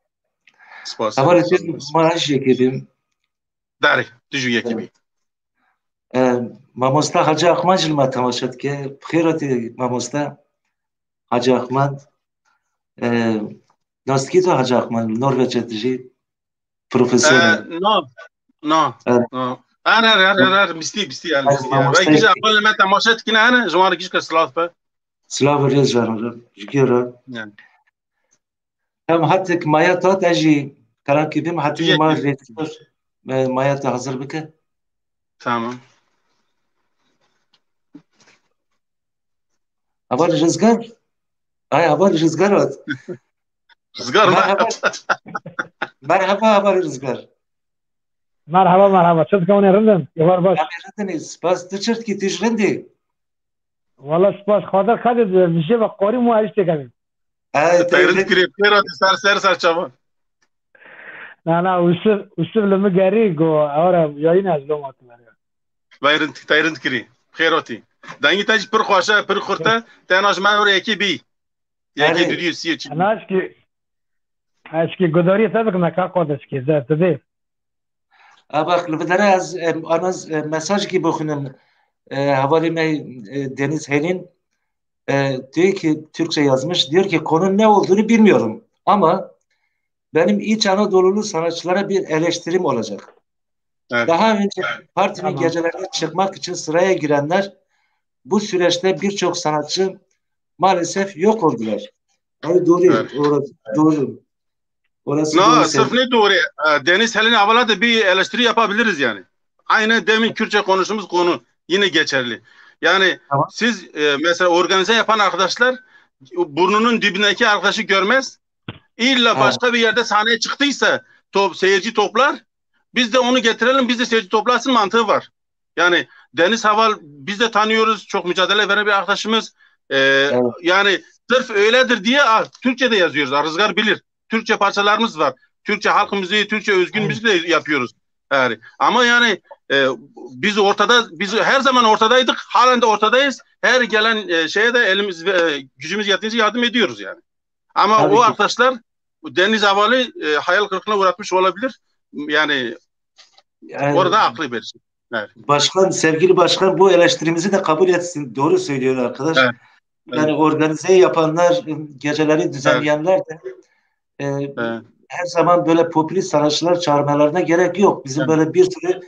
سپاس اول چیز ما هش یکی بیم داره دیجو یکی بیم ماموستا حاجی احمد جلما تماشد که بخیراتی ماموستا حاجی احمد ناستکی تو حاجی احمد نروژ تجی پروفسور نه آره بیستی و گیج اول ما تماشت کنه نه جوان گیج که سلاف به سلاف ریز جانم جگیره هم حتی که مایا تا تجی کلام کی بیم حتی ما ریتور مایا تا حاضر بکه تمام اول رزگار اول رزگارات رزگار مرحبا اول رزگار مرحبا شد كوني رندم يوار باش رندني سپاس تشرت کی تیج رندی والله سپاس خاطر خدت میشه و قاری مو اشته کنیم تایرد کری پیرات سر چاوا نه وش لما گری گو اورا یاین از لو مات تایرد کری خیراتی دنگی تاج پر خوشه پر خورته تناش من اور یکی بی یکی دیدی سی چی اش کی گداری سبق نکا قادش کی زات ده اباخ لبدره از مساج کی بخونم havali Deniz Helin diyor ki Türkçe yazmış, diyor ki konu ne olduğunu bilmiyorum ama benim İç Anadolu'lu sanatçılara bir eleştirim olacak. Evet. Daha önce partinin gecelerine çıkmak için sıraya girenler bu süreçte birçok sanatçı maalesef yok oldular. Yani doğru, evet. Doğru. Orası doğru. Sırf ne doğru? Deniz Helin'e havalı da bir eleştiri yapabiliriz yani. Aynı demin Kürtçe konuştuğumuz konu yine geçerli. Yani tamam. Siz mesela organize yapan arkadaşlar burnunun dibindeki arkadaşı görmez. İlla başka bir yerde sahneye çıktıysa seyirci toplar. Biz de onu getirelim, biz de seyirci toplasın mantığı var. Yani Deniz Haval biz de tanıyoruz. Çok mücadele veren bir arkadaşımız. Evet. Yani sırf öyledir diye Türkçe'de yazıyoruz. Rızgar bilir. Türkçe parçalarımız var. Türkçe halk müziği, Türkçe özgün müzik de yapıyoruz. Yani. Ama yani biz her zaman ortadaydık. Halen de ortadayız. Her gelen şeye de gücümüz yettiğince yardım ediyoruz yani. Ama tabii o ki. Arkadaşlar Deniz Haval'ı hayal kırıklığına uğratmış olabilir. Yani orada aklı versin. Evet. Sevgili başkan bu eleştirimizi de kabul etsin. Doğru söylüyor arkadaş. Evet. Yani organize yapanlar, geceleri düzenleyenler de her zaman böyle popülist sanatçılar çağırmalarına gerek yok. Bizim böyle bir sürü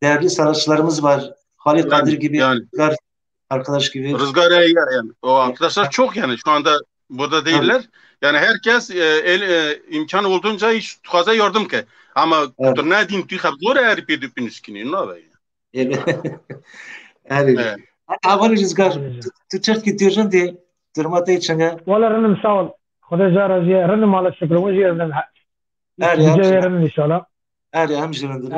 değerli sanatçılarımız var. Halil Kadir gibi, Rızgar arkadaş gibi. Rızgar yani. O arkadaşlar çok yani şu anda burada değiller. Evet. Yani herkes imkan olduğunca hiç tuhaza yardım ki. Ama ne diyeyim ki zor eğer bir düpünüskini. Ne var yani? Evet. Havan Rızgar, tu çert gidiyorsun diye durmada içine. Valla rınım sağ ol. Xuda jaraziye rınım ala şükür. Bu yerden rınım inşallah. Hamşırındır.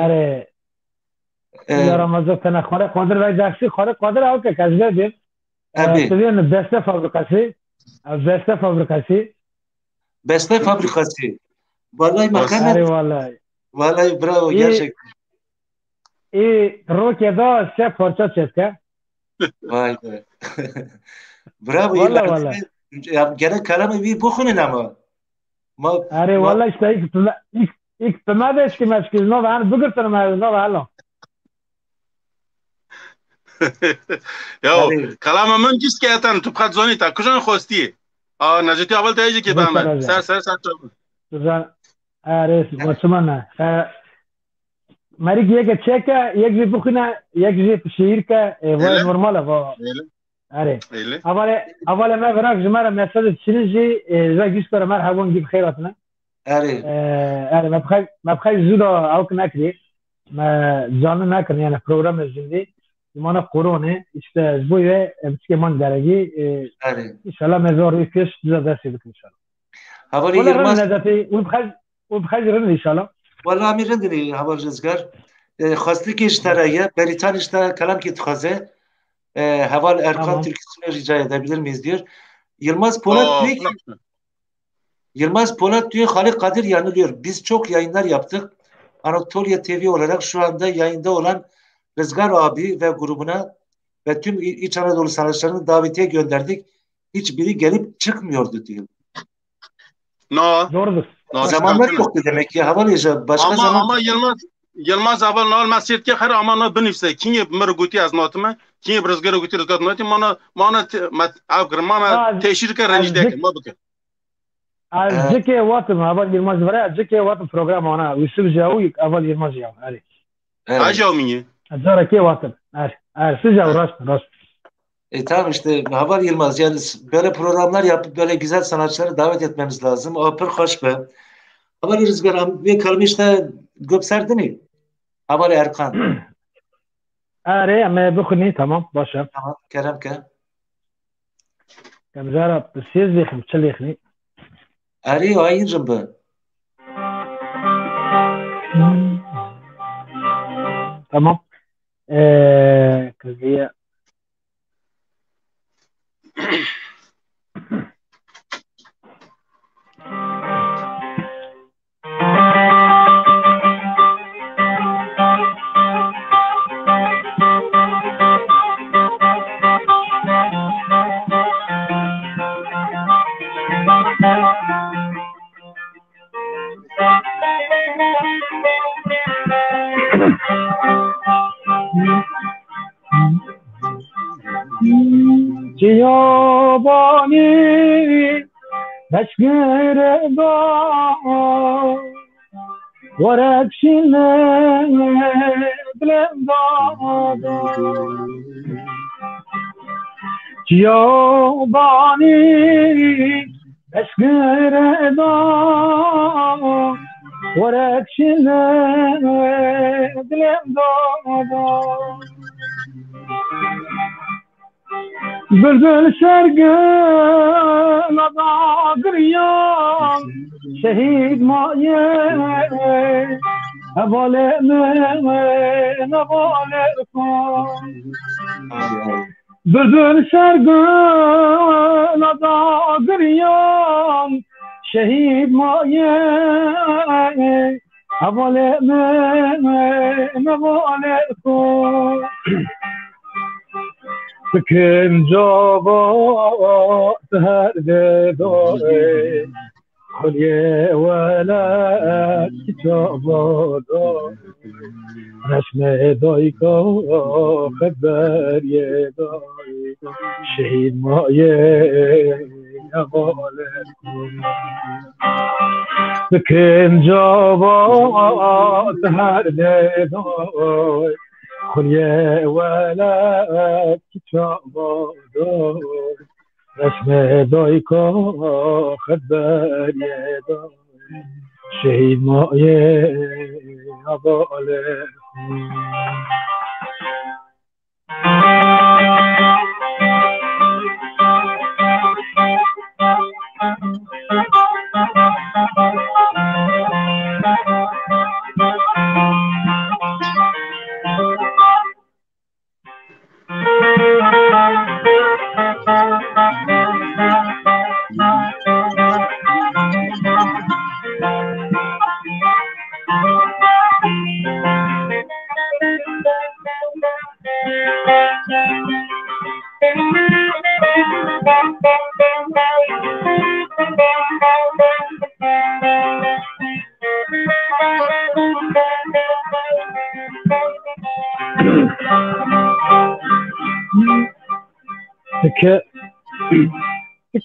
Ya Ramazan sana Xare Qadir ve Jaksi Xare Qadir av ke kazda bir. Tabii Beste fabrikası. Vallahi makarna. Vallahi bravo gerçekten. Rokeda şef parça çeske. Vay be. Bravo. Vallahi. Ya gene kalamı bir bukunun ama. آره والله اشتاق ایک تمادش که مشکل نو وان بگرتن ما نو والله یا کلام من جس که اتن تو بخواد زنی تا کجا خواستی نجاتی اول تایجی که بهم سر آره واسمانه مری یک چکه یک جی بخونه یک جی شیر که وای نورماله وا آره اول ما براك جماعه مساج تشنجي زي جسر مرحبا نجيب خيراتنا آره ما بخاي زودا او نكري ما جان نكر يعني بروجرام الجندي مانا قرونه işte اسبوعه بسكمان درجي ان شاء الله مزور يكش زاد سيبك ان شاء الله حوالي يرمز نداتي وبخاي رن ان شاء الله والله امیر رندنی حوالي رزگار خواستی که اشترايه بریتان işte kalam ki تخازه Haval Erkan türküsünü rica edebilir miyiz diyor. Yılmaz Polat diyor Halik Kadir yanılıyor. Biz çok yayınlar yaptık. Anatolia TV olarak şu anda yayında olan Rızgar abi ve grubuna ve tüm İç Anadolu sanatçılarını davetiye gönderdik. Hiçbiri gelip çıkmıyordu diyor. Doğrudur. Zamanlar yoktu demek ki. Haval başka zaman. Ama Yılmaz abi nal masiyet ki her amana benifse. Kinye merguti az notma. Kinye brazgara guti rızgat noti. Mana avgırmana teşhir ke rencidek. Ma bıkı. Azıcık vaatım. Haval Yılmaz var ya. Azıcık vaatım program ona. Yusuf Javuyuk. Haval Yılmaz ya. Hadi. Ajav minye. Azara ki vaatım. Hadi. Siz ya rast. Tamam işte Haval Yılmaz yani böyle programlar yapıp böyle güzel sanatçıları davet etmemiz lazım. O pır hoş be. Haval Rızgar bir kalmışta göpserdini. Haval Erkan. آره اما بخونی تمام باشه تمام کرم که کم زارا بسیز لیخم چه لیخنی آره آین جنبه تمام کذیه Ciyabani meşgire da varakşine bilem da Ciyabani meşgire da varakşine bilem da Bülbül sergin adagriyan şehit maye Evale nevale kan Bülbül sergin adagriyan şehit maye Evale nevale kan Sıkın cevap her dedare Kulye vela kitabada Resme dayka haber ye dayka Şehit maye nevale Sıkın cevap her dedare خليه ولا كتاب دار رسمه دایکا خبر یدا شهید مایه عباله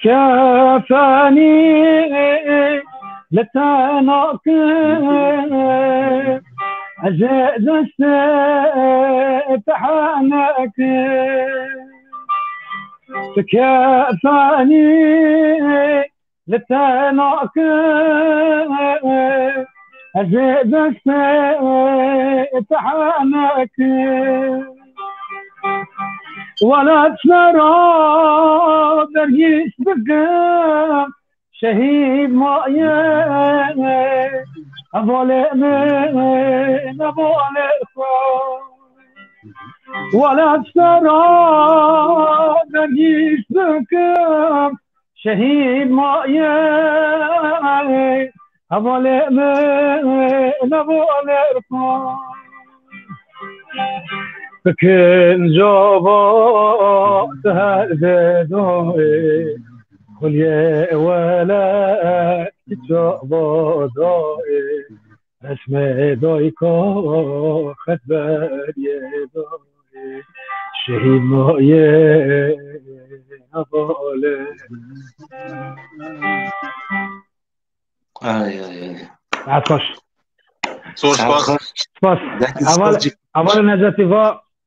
كفاني لتناك أجد استحانك كفاني لتناك أجد استحانك ولا ترى بريس بقى شهيد مايا أبولي من أبولي ولا ترى بريس بقى شهيد مايا أبولي من أبولي فكن جوابا تهددوي خليه ولا تجوابا دوي اسمه دويكو خدبر يدوي شهيد مويه أبولي عطش سوش سپاس اول نجاتی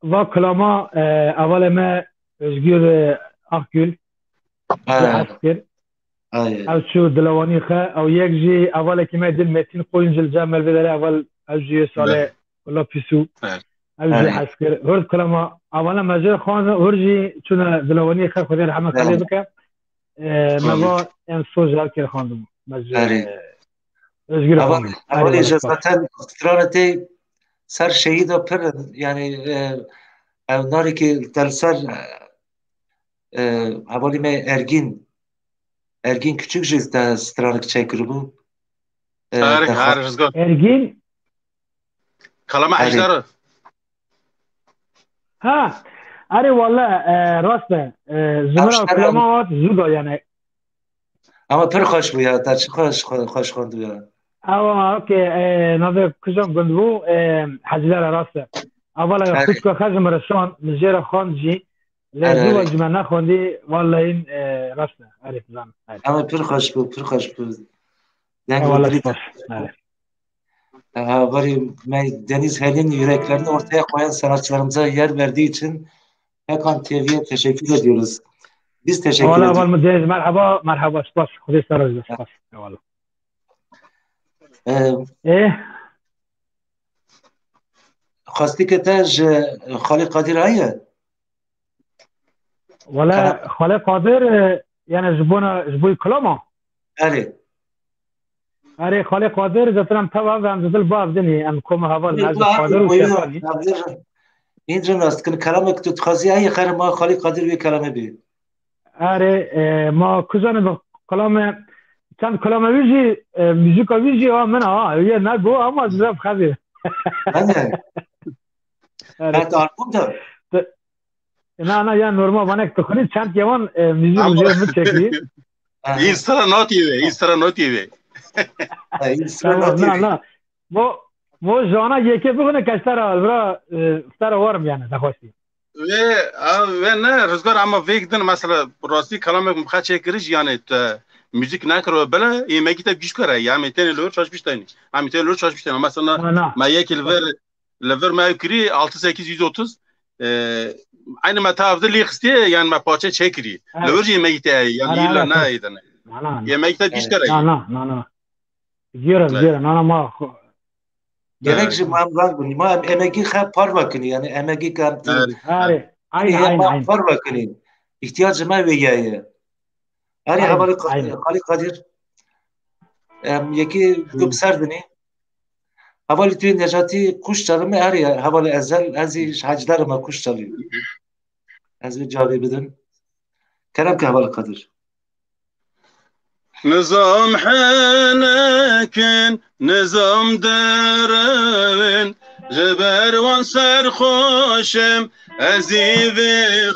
و کلاما اول ما اشگیر اخگل حسکر او شو دلوانی خواه او یک جی اول که ما دل متین خوین جل جمل بداره اول او جی ساله ولا پیسو او جی حسکر هرد کلاما اولا مجر خوان هرجی چون دلوانی خواه خودی رحمه خالی بکن مبا این سوز هر کر خواندم مجر اولی جزاتا استرانتی سر شهید و پر یعنی ناری که در سر حوالی من ارگین küçük جز در استرانک چکر بود ارگین کلام اجداره ها اره والله راسته زمرا کلامات زودا یعنی اما پر خوش بود در چه خوش خواند بود اوكي نظر كجم قندبو حجلال راسه اولا خود که خزم رسان مجير خانجي لازم جمعنا خوندي والله این راسه عارف زن اما پر خوش بود والله ولی من Deniz Helin yüreklerini ortaya koyan sanatçılarımıza yer verdiği için Pekan TV'ye teşekkür ediyoruz. Biz teşekkür ediyoruz. والله Deniz merhaba سپاس خودی سر سپاس والله خواستی که تاج خالی قادر هایه ولا خالی قادر یعنی جبوی کلاما اره خالی قادر زترم توا هم زدل باف دنی ام کوم حوال نزد قادر و شفانی اینجا راست کن کلامه که تو تخوازی هایی خیر ما خالی قادر بی کلامه بی اره ما کجانه با کلامه چند کلام ویژی موزیک ویژی ها من ها یه نگو اما زرف خبیر نه آلبوم دار نه یا نورمال وانک تو خودی چند یوان موزیک میچکی این سر نوتیه نه مو جانا یکی بگونه کشتر برا افتر وارم یعنی دخواستی و نه رزگار اما ویکدن مثلا راستی کلامه مخواه چکریش یعنی müzik nakro bela yemek de güç kara ya meten lor çalışmıştayım. Ha meten lor çalışmıştayım. Mesela ma yekil lever ma yukri 6830 aynı matavda liqsti yani ma parça çekri. Lever yemek de yani illa ne eden. Yemek de güç kara. Na. Gira ma Gerekçe mamran ma emeği khap par bakını yani emeği kaptı. Aynen. Par bakını. İhtiyacım var ve yaya. اری حوالی خالی قادر یکی دو بسردنی حوالی توی نجاتی کوش چالمه اری حوالی ازل ازیش حجدار ما کوش چالی از bir cevabı بدن کرم که حوالی قادر نظام حنکن نظام درون جبروان سرخوشم ازیو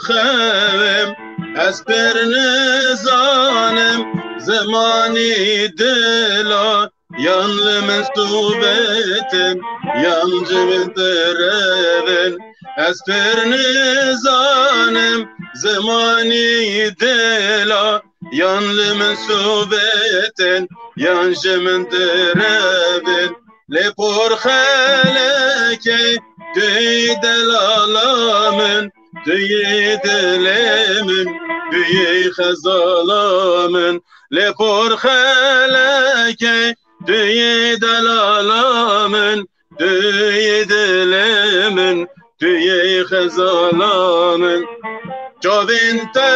خوم از پر نزانم زمانی دلا یانل من صوبتم یانجم درون از پر نزانم زمانی دلا یان لمن صوبتن یان جمن دربن لپور خلکه دوی دلالامن دوی دلمن دوی خزالامن لپور خلکه دوی دلالامن دوی دلمن دوی خزالامن جاوین تا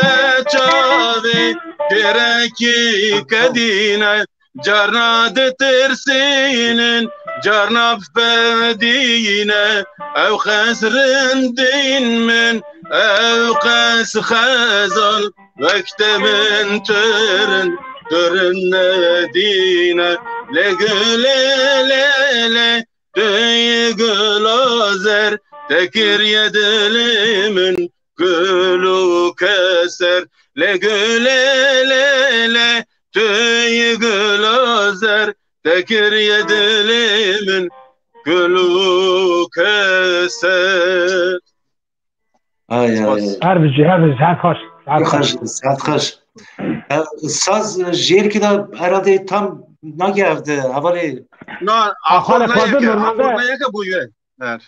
جاوی درکی کدینه جرناد ترسینن جرناب فدینه او خسرن دین من او قس خزال وقت من ترن ندینه لگل دوی گلازر تکر یدل من گلو کسر لگل توی گلازر تکر یدل من گلو کسر هربجی ساعت خوش ساعت خوش ساز جیر که دا اراده tam نگرفته اولی نه آخر نیکه بویه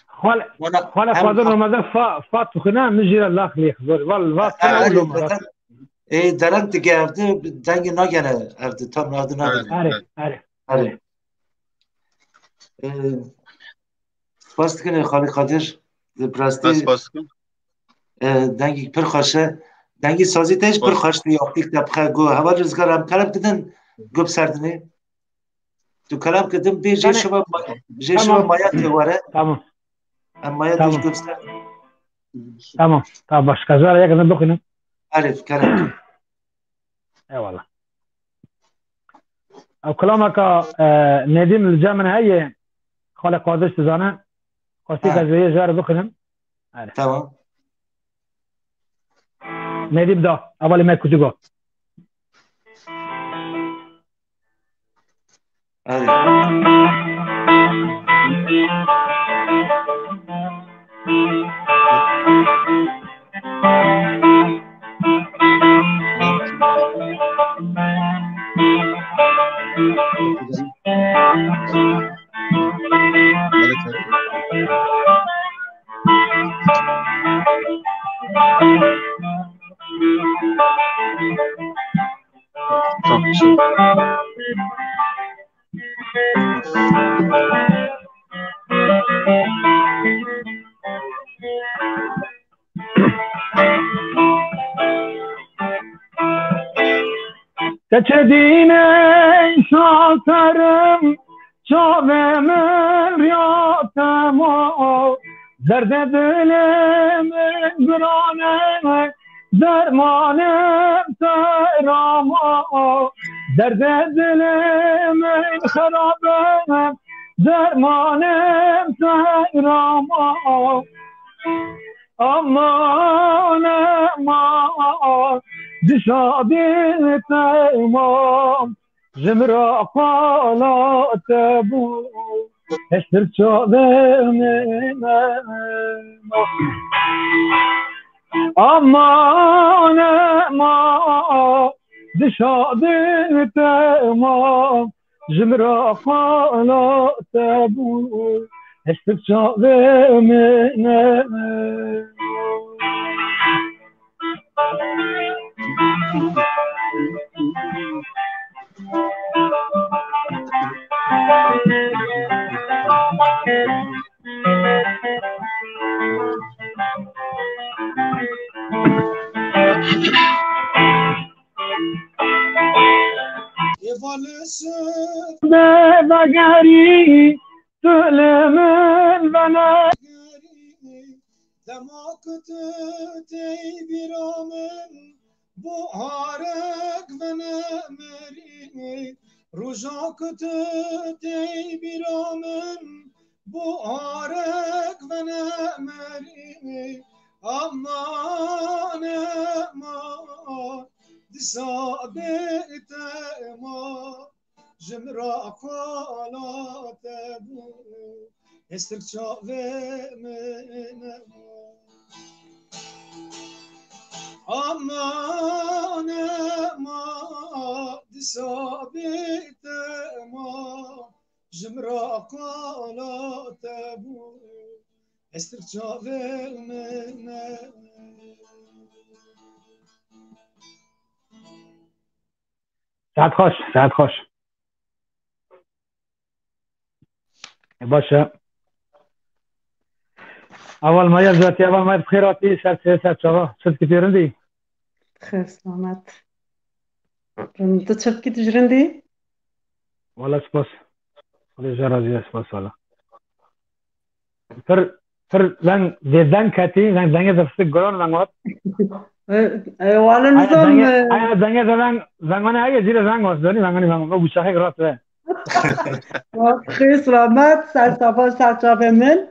خاله فاضل رمضان فات خنا مجرى الله خليك زور والله ای درنت گرفته دنگ نگنه افته tam ناده نگنه آره سپاس کنه خاله قادر براستی دنگی پر خوشه دنگی سازی تش پر خوشتی یاقتی که تبخه گو هوا رزگار هم کلم کدن گب سردنه تو کلم کدن بی جه شما مایت واره تمام اما یادش گب سردنه تمام باش کزاره یک دن بخینم عارف کلم ای والله او كلامك نديم الجامن هي خالق قادش تزانه قاسي كزويه جار بخنم تمام نديم ده اول ما كتجو تشديني شاطرم شامم رياضمو زرد دلم برانم درمانم ترامو درد دلم خرابم درمانم ترامو امان امان دشابي تمام جمرا قالات بو اشتر شابين امان امان دشابي تمام جمرا قالات بو اشتر شابين بغاری سلمن بنا دماغت تی بیرامن بوهارک و نمری روزاکت تی بیرامن بوهارک و نمری امان امان دسابت امان جمرا قالات بو استر چاوه من aman ma disabit ma jmra qalat bu استرجاع من ساعت خوش باشه اول ما یزدی اول ما بخیراتی سر چاوا شد که تیرندی خیر سلامت تو چپ کی تجرندی والا سپاس خدا جرازی سپاس والا پر زنگ کتی زنگ دفت گران زنگات والا نظام زنگانه اگه زیر زنگ واسدانی زنگانه بوشاخه گرات ده خیر سلامت سر صفا سر چاپ من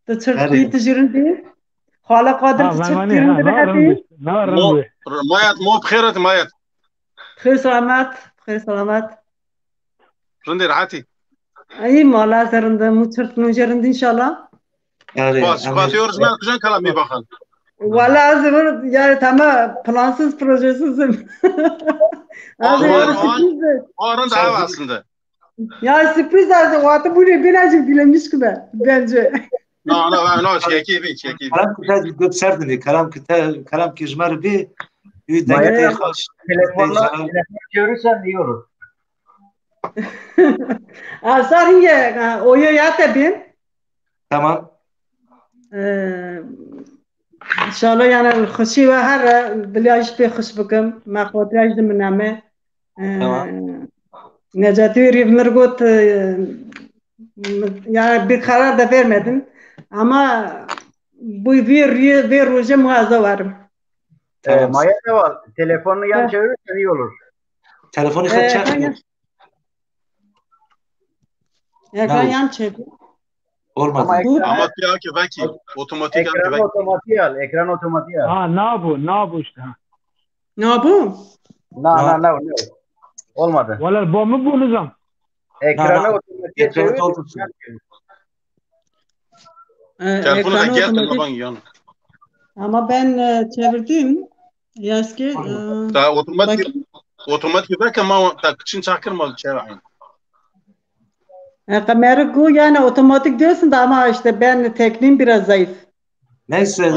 تو چپ کی تجرندی حالا قادر تو چپ تیرندی بحثی مایت مو بخیرت مایت خیر سلامت رندي راحتي اي مالا زرنده مو چرت نوجرند انشالله باش خاطيورز ما كجان كلامي باخل ولا زبر يعني تمام بلانسız projesiz Arın da hava aslında. Ya sürpriz azı vaatı buraya birazcık dilemiş gibi bence. No, çekibi. Kalam kıta gökserdini, kalam kizmar bir dengete hoş. Telefonla çevirirsen iyi olur. Sarıya oyo ya tabii. Tamam. İnşallah yani خوشی و هر دلیاش به خوش بکم ما خاطرش دمنامه Necati Rivmergot yani bir karar da vermedim ama bu bir roje muazza varım. Maya ne var? Telefonunu yan çevirirsen iyi olur. Telefonu kaçar. Ekran yan çevir. Olmadı. Ama ki belki otomatik ekran otomatik al. Ne bu işte. Ne bu? Ne. Olmadı. Valla bu mu bu nizam? Ekranı otomatik çevir. Telefonu da gel ama ben çevirdim. Yaski. Da otomatik belki ama takçın çakırmalı çevireyim. Kamera yani otomatik diyorsun da ama işte ben tekniğim biraz zayıf. Neyse.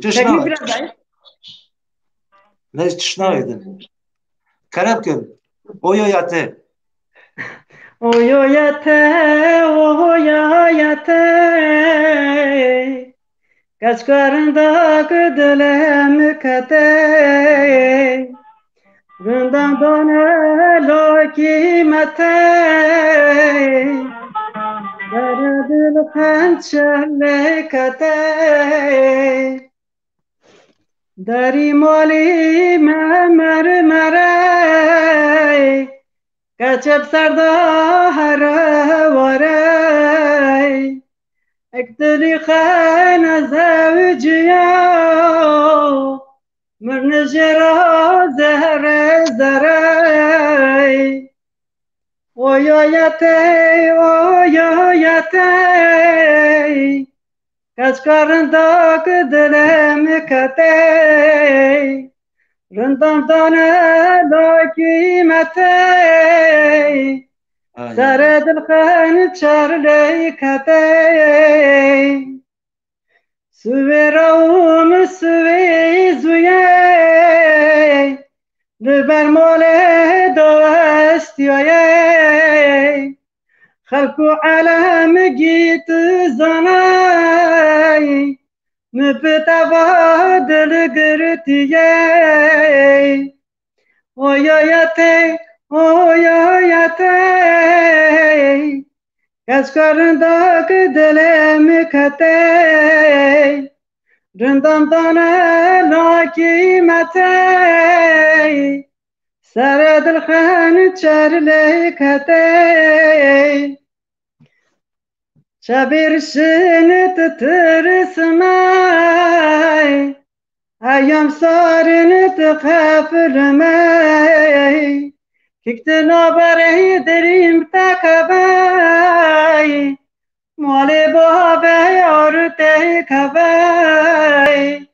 Tekniğim biraz zayıf. Neyse çişnaydın. Karabkın. Oyo yate. Kaçkarında gıdılem kate. Gından döne kimete Yaradıl hançerle kate Dari mali mermere Kaçıp sarda haravare Ektiri khana zavciya Mırnıcıra zehre zeray Oyo yate Kaç karında gıdılem kate Rındam dane lokimete Seredil khan çarley kate Süveravum süvezuye Liber mole doestiye Halku alem git zanay Müptevadil girtiye Oya yate Kaçkarında gıdılem kate Rındam dane lakimete Seredil khan çarle kate Çabirşini titrismay Ayam sarını tıkafırmay Kiktin haberi derim takabay مالی بابه یارته کبای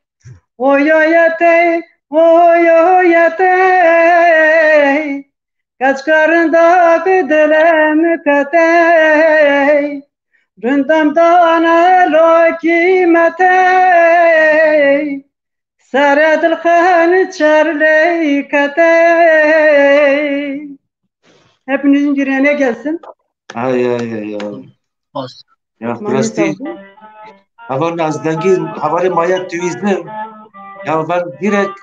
اویایته اویایته کچکارندا بدلم کته رندم دانا لوکی مته سرد الخان çarley katey. Hepinizin yüreğine gelsin. Ay. Ya burası havanın az dengi havale maya tüyüzdüm. Ya ben direkt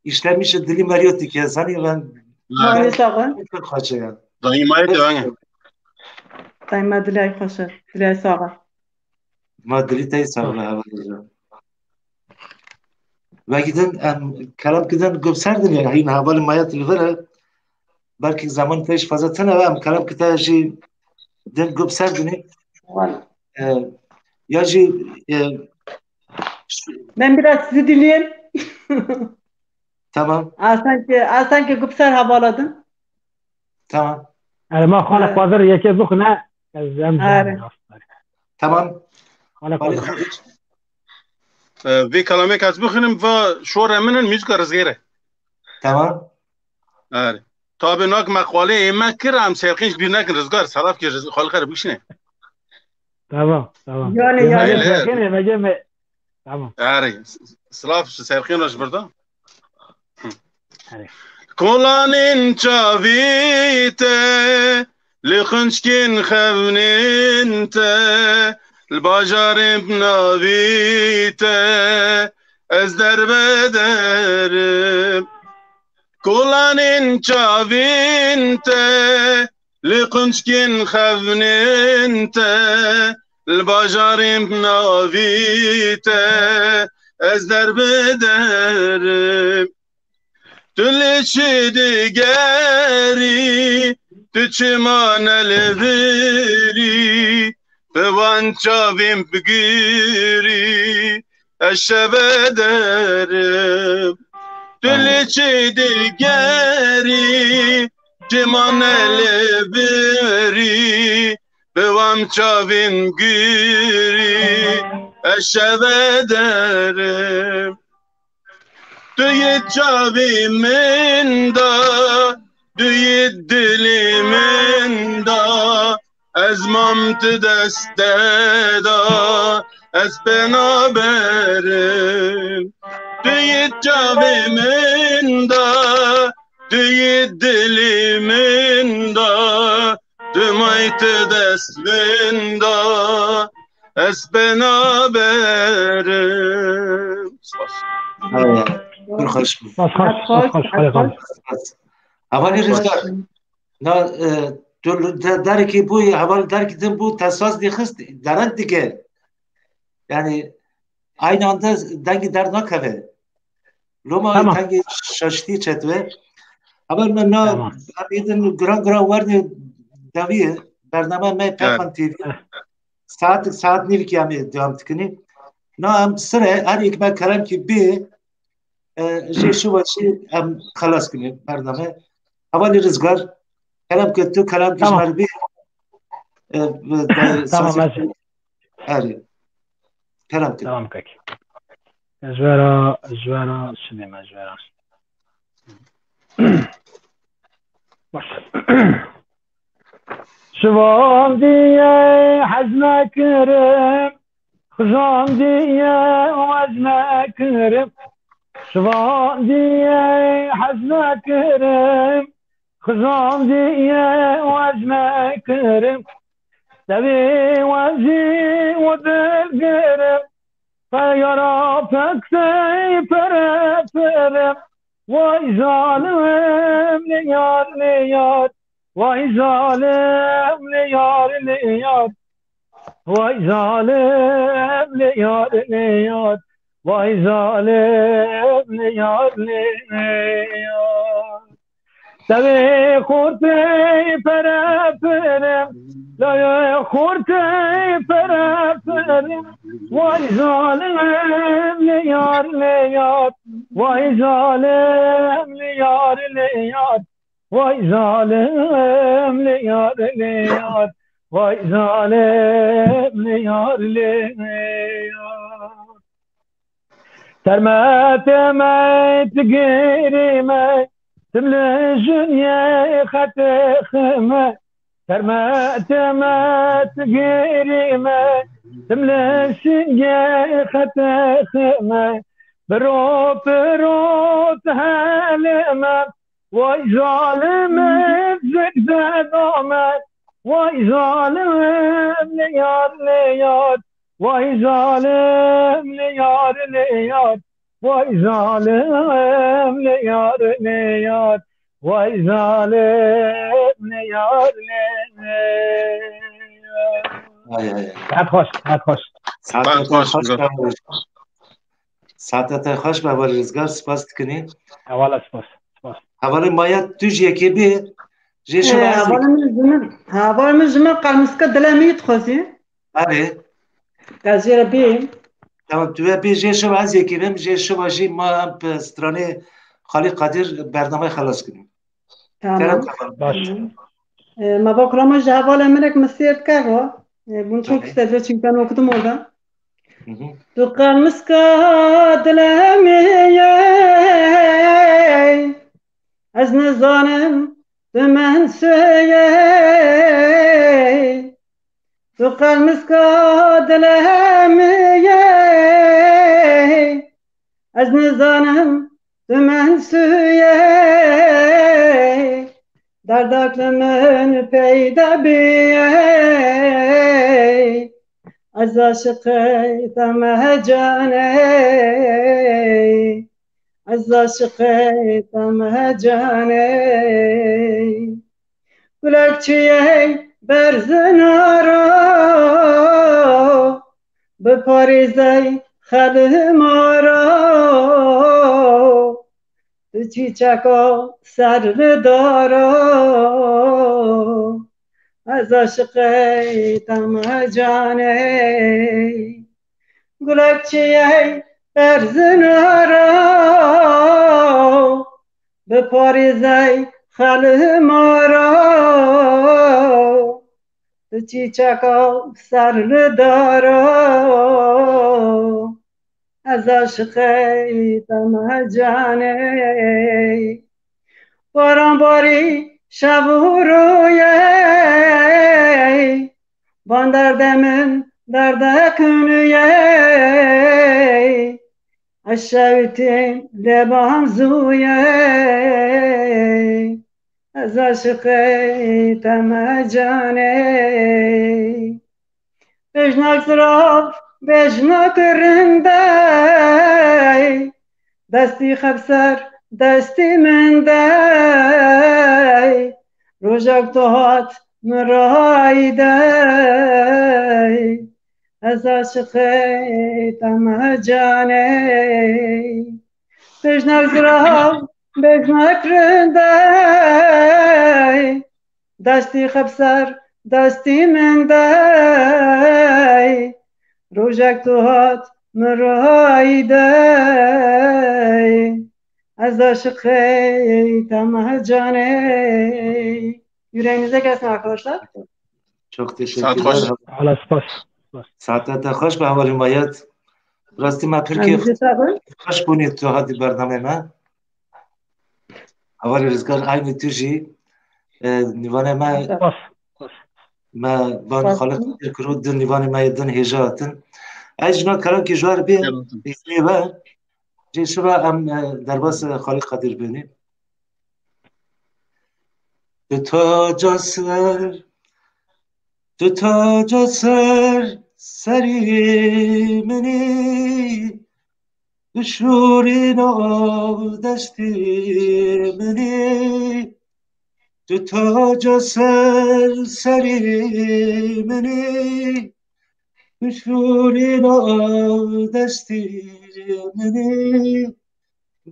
işlemişim dilim veriyordu ki sani ben Mani sağın. çok kaçı ya. Dayımayı da bana. Dayıma dilay hoşu. Dilay sağın. Madrid'e sağla havale. Ve giden kalam giden gösterdim ya yine havale maya tülvere belki zaman peş fazla tane ve kalam kitaşı den gösterdim. Ya ben biraz sizi dinleyeyim. Tamam. Sanki Gupser havaladın. Tamam. Yani ma xalq hazır yeke bukna. Tamam. Ve kalamek az bıkınım ve şora minin müzik arızgere. Tamam. Evet. Tabi nak makale emek kiram serkinç bir nekin rızgar saraf ki halkar bişne. Tamam. Yani. Tamam. Evet. Saraf serkin roş burada. Kolanin çavite likhunçkin xevninte الباجارب ناویته از در بدرم کلانین چاوینته لقنچکین خونینته الباجارب ناویته از در بدرم تلچی دیگری تو چمان الویری Bevan çavim bgiri eşebe derim Diliçi digeri cimaneli biri Bevan çavim giri eşebe derim Düyit çavimin da Düyit dilimin da Ezmam te deste da Ez benaberim Düyit cavimin da Düyit dilimin da Dümay te destin da Ez benaberim Hoş. Havali rızgar der ki bu haval der ki bu tasas dikist daran dike yani aynı anda dengi der nakave Roma tangi şaştı çetve ama ben na abiden gran vardı davi bername me Pekan TV saat nevi ki ami devam tkini na am sıra her ikme kalam ki bir şu vaçi am khalas kini bername havali rızgar Kalam kötü, kalam kişiler bir tamam, evet. Kalam kötü. Tamam peki. Ezvera sinema ezvera. Başla. Şivan diye hazne kırım, kızan diye vazne kırım, şivan diye hazne kırım, خزان دیه وزنه کرم دوی وزی و دلگرم فیارا پکسی پرم وای ظالم لیار وای ظالم لیار وای ظالم لیار وای ظالم لیار دوی خورده پرم لای خورده پرم وای ظالم لیار وای ظالم لیار وای ظالم لیار vay zalim yar yar ترمت قريمة تملى جنيا خطخمة ترمت قريمة تملى جنيا خطخمة برو تهلمة واي ظالم زقزقامة واي ظالم ليار واي ظالم ليار واي ظالم ليار واي ظالم ليار ساعت خوش ساعت خوش به اول رزگار سپاس کنیم اول سپاس اول مایت توش یکی بی جیشو بازی اول من قرمسکه دلمیت خوزی آره قضیه بی tamam tu ve bir jeşe bazı ekibim jeşe başı ma strane Halil Kadir bername xalas kırdım. Tamam. Ma bakrama jahval emerek mesir karo. Bunu çok istedim çünkü ben okudum orada. Tu kalmışka dilemiye az nizanem dümen söye tu kalmışka dilemiye az nizanem dümen söye dardaklemen peyda biye az aşıkı tamah cane az aşıkı tamah cane kulakçiye berzinaro be parizay khalmaro çiçeko serdaro از عشق تمه جانه گلکچیه برزنارا به پاریزه خلمارا به چیچکا سردارا از عشق تمه جانه باران باری شب و رویه بان دردمن درده کنیه اشویتین لبام زویه از عشق تمه جانه بجنک زراف بجنک رنده دستی خبسر دستی منده روزک تو هات مرایده از عشق تمه جانه بجنک زراف بجنک رنده دستی خبسر دستی منده روزک تو هات مرایده از عشق تمه جانه yüreğinize gelsin arkadaşlar. Çok teşekkürler. Saat خوش به اول حمایت راستی ما پرکی خوش بونید تو هادی برنامه ما اول رزگار aynı توشی نیوانه ما بان خالق کرد دن نیوانه ما دن هجاتن اجنا کلام که جوار بی اسمی و جیشوا ام درباس خالق قدیر بینیم دو تا جسر سری منی دشوری نا دستی منی دو تا جسر سری منی دشوری نا دستی منی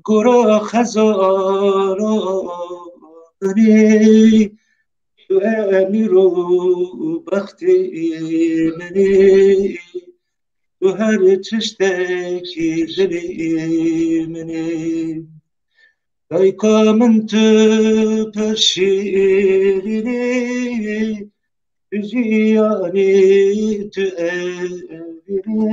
گورا خزارا منی تو امیر و بختی منی تو هر چشتکی دلی منی دایکا من تو پرشیرینی Jiyani tu evini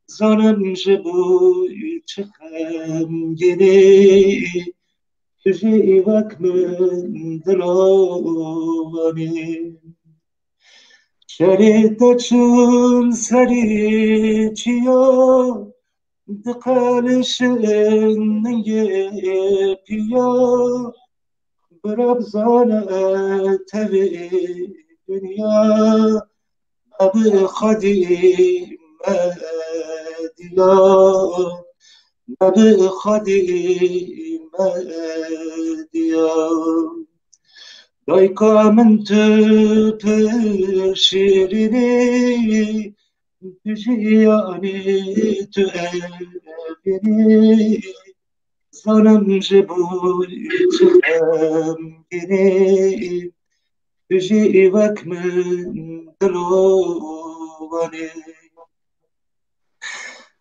zanım bu çıkam gene Jivak min dilovani Şerite çün seri çiyo Dikalışın yepiyo بربزانه تبي دنيا أبي خديم ديا أبي خديم ديا دايكا من تبشرني تجياني تأبني Sanım bu çıkam gene Jivak min dilovani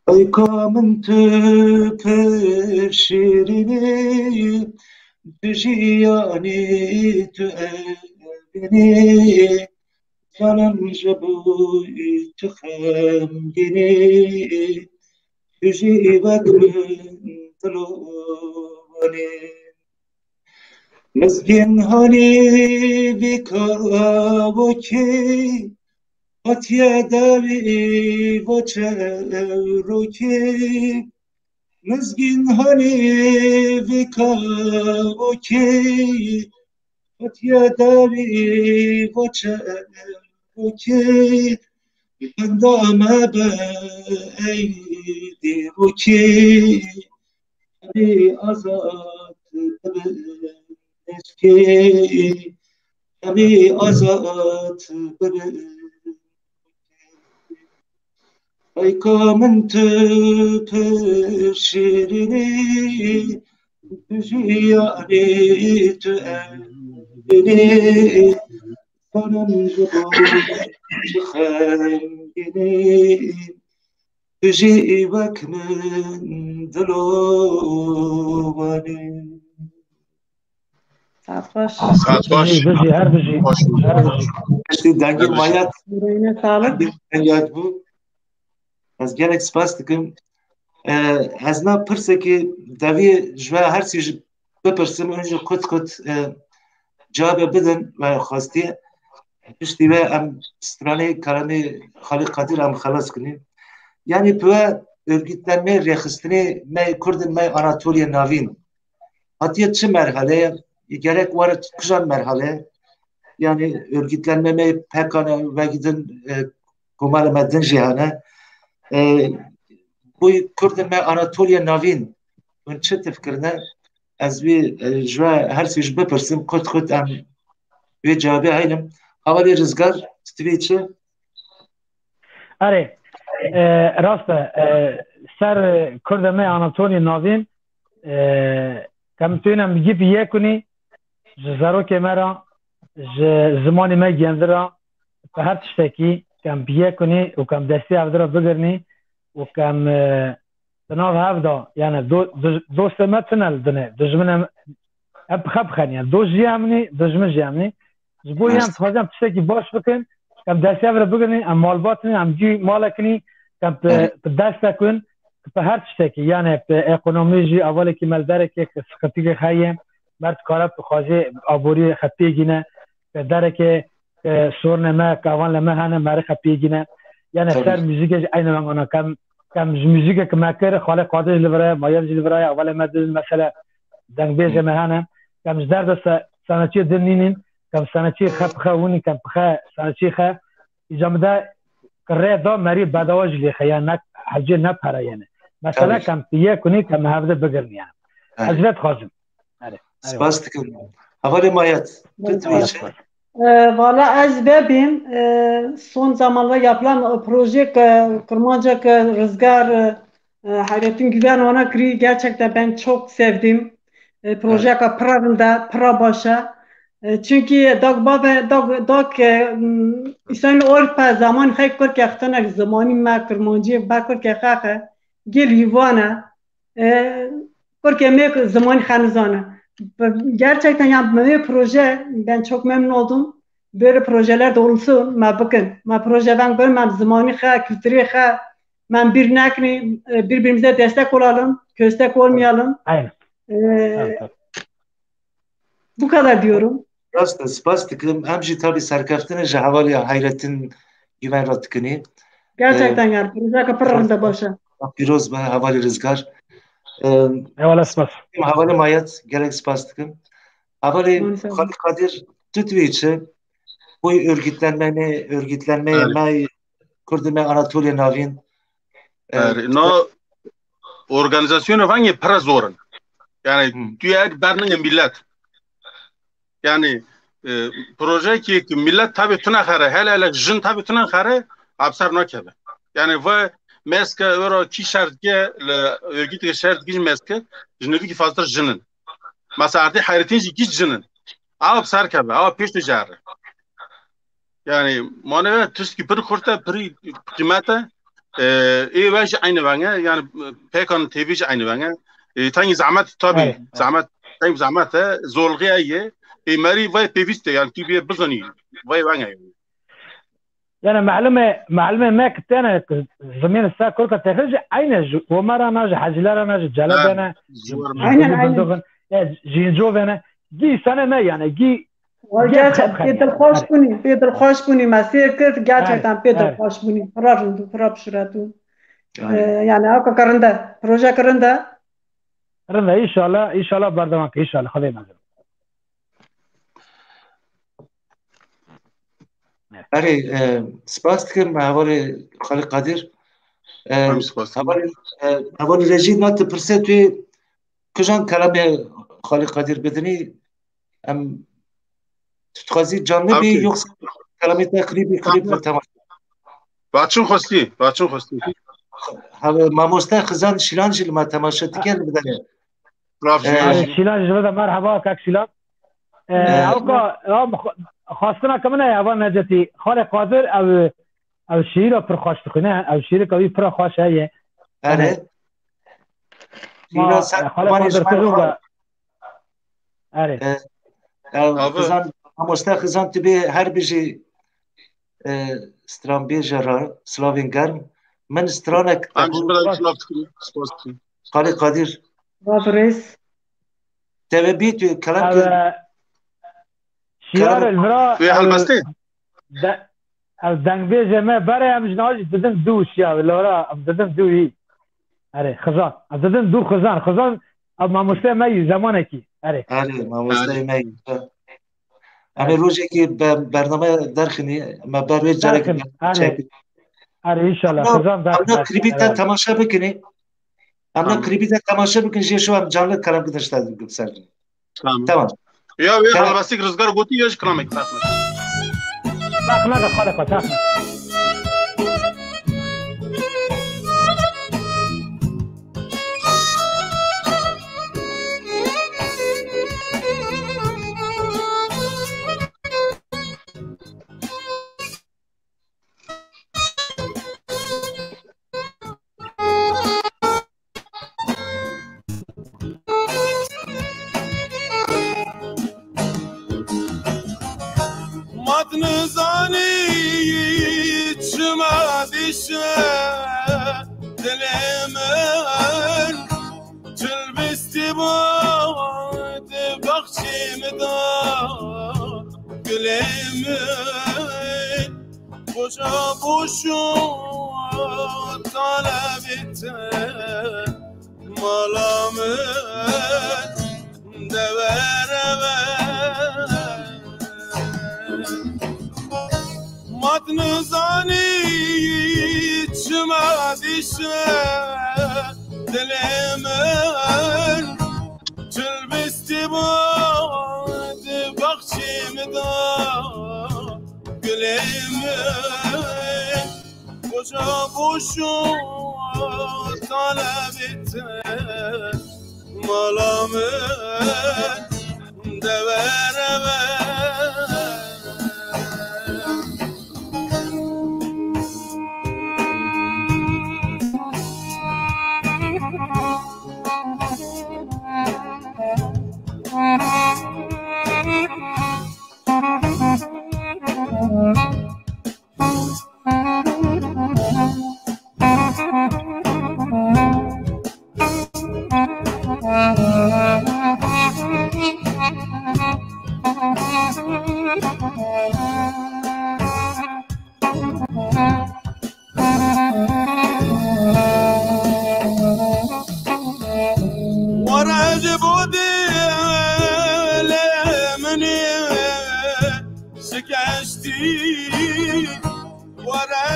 Ayka min tu peşirini Jiyani tu evini Sanım bu çıkam gene Jivak min Mezgin hani vikavoki Atye davi voçeroki Mezgin hani vikavoki Atye davi voçeroki Pendame be eydi roki Abi azat eski Abi azat Ayka min tu peşirini Jiyani tu evini Sanım bu çıkam gene Jivak min dilovani Saat baş. Saat baş. Her bir şey. İşte dengi mayat Yüreğine sağlık. Dengi bu Az gelek spas dikim Ez na pirseki Devi jve her si bipirsim Önce kut cevabı bidin ve xastiye İşte ve em strani karani Xali Kadir em xalas kini Yani püve örgütlenme rehistini me Kurdin me Anatoliya navin Hatiye çi merhale gerek var kuşan merhale Yani örgütlenme me pekane ve gidin kumal medin cihane Bu Kurdin me Anatoliya navin Ün çi tefkirine Ez bir jve her si bipirsim kut em ve cevabı haylim Havali rızgar stüvi çi Are راست سر کردمه آناتولی ناوین کم توینم بگی بیه کنی جزارو که مرا زمانی ما گندرا به هر تشتکی کم بیه کنی و کم دستی افدرا بگرنی و کم بناو هفدا یعنی دوست ما تنل دنه دجمنم اب خب خانیه دو جیامنی دجمن جیامنی زبو یم تخوازم تشتکی باش بکن کم دستی افدرا بگرنی ام مالباتنی ام جی مالکنی کم به دست کن به هر تشتکی یعنی به اقونومی جی اولی که ملدره که سخطی که خواهیم مرد کارب بخواهی آبوری خطی گینه به دره که سور نمه کاوان لمه هنه مره خطی گینه یعنی سر موزیک این من اونا کم موزیک که مکر خاله قادر لبرای مایل جی لبرای اولی مدل مثلا دنگ بیج مهانه کم درد سنتی دنینین کم سنتی خب خونی کم بخه سنتی خ ایجامده کره دا مری بدواج لی خیانت حجی نپره یعنی مثلا کم پیه کنی کم هفته بگرنی یعنی حضرت خازم سپاس دکم havale mayat Valla ez bebim son zamanlarda yapılan proje Kırmancak Rızgar Hayrettin Güven ona kri gerçekten ben çok sevdim. Proje Pıra'nda Pıra başa çünkü dog İsa'nın orpa zaman xek kır ki axtanak zamani ma Kırmancı bakır ki xaxe gel yuvana kır ki me zaman xanızana gerçekten yani böyle proje ben çok memnun oldum. böyle projeler de olsun. Ma bakın, ma proje ben görmem zamanı ha, kültürü ha. Ben bir nekni birbirimize destek olalım, köstek olmayalım. Aynen. Evet. Bu kadar diyorum. Spas dikim. Hem jî tabii serkeftine ji hevalê Hayrettin Güven ra dikini. Gerçekten yani. Proje kapırırım da başa. Pîroz be hevalê Rizgar. Eyvallah spas. Hevalê Mayet gerek spas dikim. Hevalê Xalî Kadir tutviçi bu örgütlenme me Kurdime Anatolia Navin. No organizasyonu vange para zoran. Yani diğer berninge millet. Yani proje ki millet tabi tuna khare hele jin tabi tuna khare absar nakebe. Yani ve meske öro ki şartge örgüt şart giz meske jnevi ki fazla jinin. Mesela artık hayretin giz jinin. Absar kebe, ab peş tecari. Yani maneve tüski bir kurta bir kıymete evaş aynı bana yani pekan TV'ci aynı bana tani zahmet tabi zahmet tani zahmet zorluğu mari vay peviste yani ki bizani vay bana يعني معلومه ما كنت انا زمان الساعه كل تخرج عين ومره ناجي حاجلار ناجي جلب انا aynen جينجوف انا جي سنه ما يعني جي Peter hoş buni masir kır gerçekten Peter hoş buni rarındı şuratu yani aka karında proje karında رنا ان شاء الله بردمك ان شاء الله خلينا Arı spas dikim hevalê Xalî Kadir. Hevalê rejî nate pirse tu kijan kelamê Xalî Kadir bidinî em tutxazî canlı bî yoksa kelamê te klîp tamam. Baçın xosti. Mamoste xizan şilan jî li me temaşe dikin bidene. شيلان جبده مرحبا كاك شيلان اوكا خواستنا كمان يا ابو نجتي خالق قادر او شيره پر خوش تخنه او شيره کوي پر خوش هي اره ما خالق قادر تجوبه اره خزان mamoste xizan tibi her biji strambi jara Slavin germ min stranek Xalî Kadir Vazres تبيت كلام شيار المرا في هالبستي او دنگبه جمع برای هم جناج دادن دوش یا لورا ام دادن دوی اره خزان ام دادن دو خزان اب ما مسته می زمانه کی اره ما مسته می اما روزی که برنامه درخنی ما بروی جرک اره ان شاء الله خزان در کلیپی تا تماشا بکنی اما کلیپی تا تماشا بکنی شو هم جانل کلام گذاشته بسردیم tamam ya ve halbastik rızgar goti yaş kramek takma takma خالق takma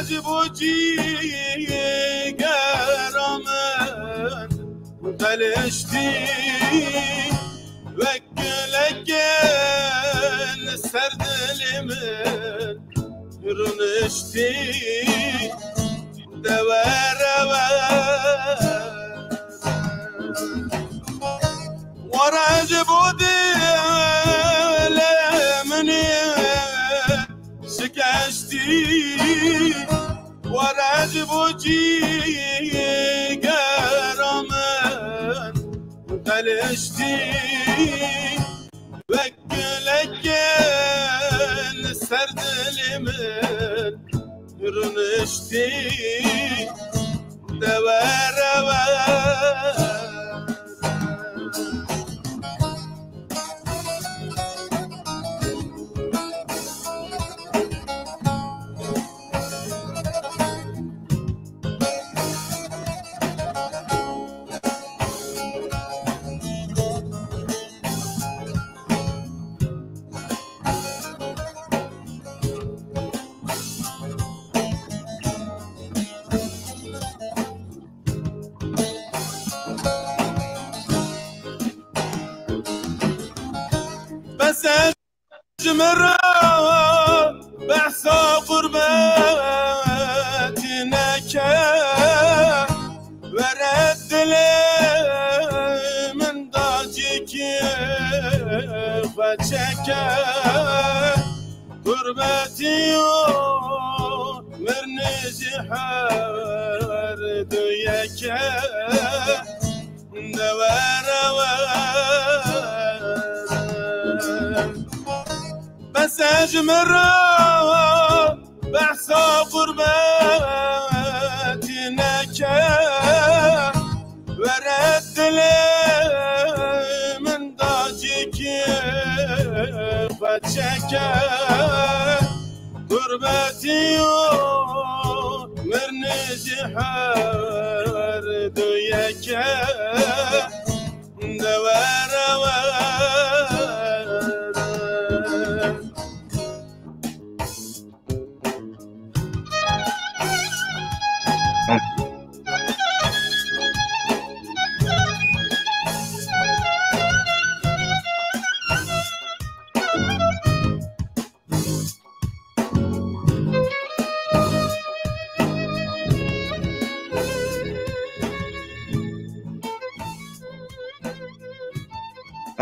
ورج بوجی گرامن بلشتی وکلکن سردلمن رونشتی ورج بودی لمنی شکشتی ورج بودی گرامن قلشتی وکلکن سردلمن رونشتی جمرة بحثا قربتي نكا ورد لي من ضاجك فتشكا قربتي مرنجي حارد يكا بس أجمرة بحثا قربتي نكا ورد لي من ضاجك فتشكا قربتي مرنجي حارد يكا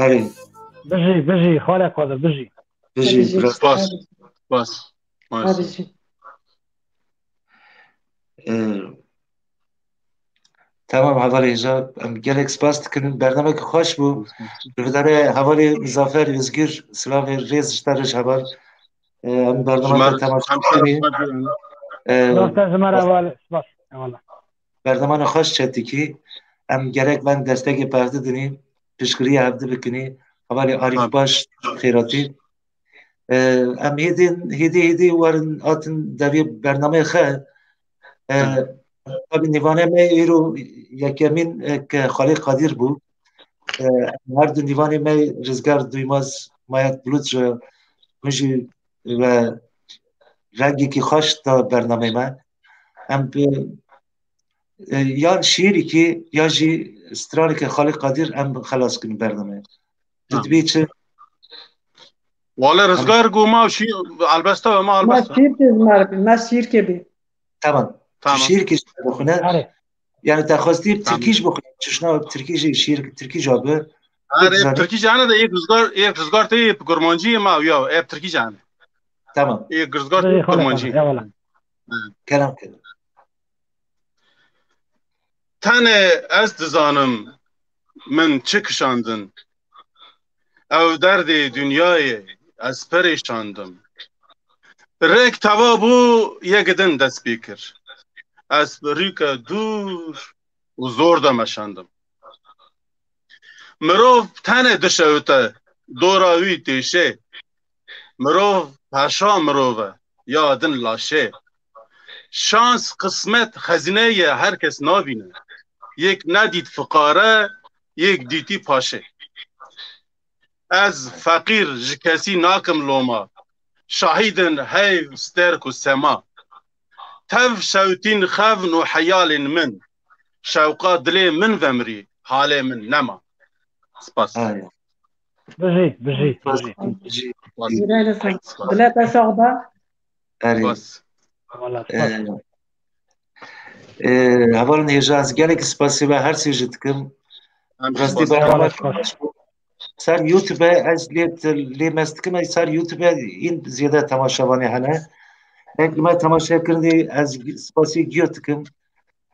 آره بجی خاله قادر بجی باس تمام حوالی اینجا گلک سپاس کنیم برنامه که خوش بود برداره حوالی مزافر ازگیر سلام ریز شترش حوال برنامه تماشا کنیم برنامه خوش چتی که گلک من دستگی پرده دنیم تشکری هفته بکنی حوالی عارف باش خیراتی هیدی ورن آتن دوی برنامه خواه نیوانه می ایرو یکمین که خالی قادر بود هر دو نیوانه می رزگار دویماز مایت بلوچ مجی و رنگی که خوش تا برنامه من یا شیری که یا جی استرانی که خالی قادر خلاص کنیم برنامه جدبی چه والا رزگار گو ما شیر البسته و ما البسته ما شیر که بی تمام شیر که بخونه یعنی تخواستی ترکیش بخونه چشنا ترکیش شیر ترکی جابه ترکی جانه ده یک رزگار تی گرمانجی ما یا اب ترکی جانه تمام یک رزگار تی گرمانجی کلام کرد تنه از دزانم من چه کشاندن او درد دنیای از پریشاندم رک توا بو یک دن دست بیکر از ریک دور و زور دمشاندم مروف تنه دشوته دوراوی تیشه مروف پاشا مروفه یا دن لاشه شانس قسمت خزینه هر کس نابینه یک ندید فقاره یک دیتی پاشه از فقیر کسی ناکم لوما شاهیدن هی سترک و سما تف شوتين خفن وحيال من شوقا دلي من ذمري حالي من نما سباس بجيت بلا تساعدة بس هوال نیجا از گلک سپاسی و هر سی جدکم راستی برنامه سر یوتیوب از لی مستکم از سر یوتیوب این زیاده تماشاوانی هنه یک ما تماشا کردی از سپاسی گیوتکم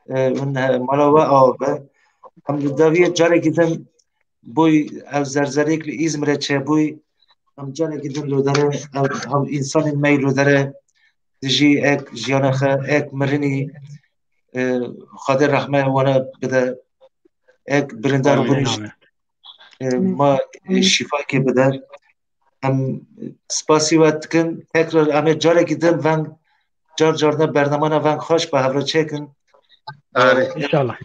اون ملاوه آبه هم داویه جاره گیدن بوی از زرزریک لی ایزمره چه بوی هم جاره گیدن لو داره هم انسان می لو داره دیجی ایک جیانخه ایک مرنی خاطر رحمه وانا بده ایک برندار بونیش ما شفا که بده هم سپاسی وقت کن تکرار همه جاره گیدن ون جار برنامه ون خوش به هفره چکن انشالله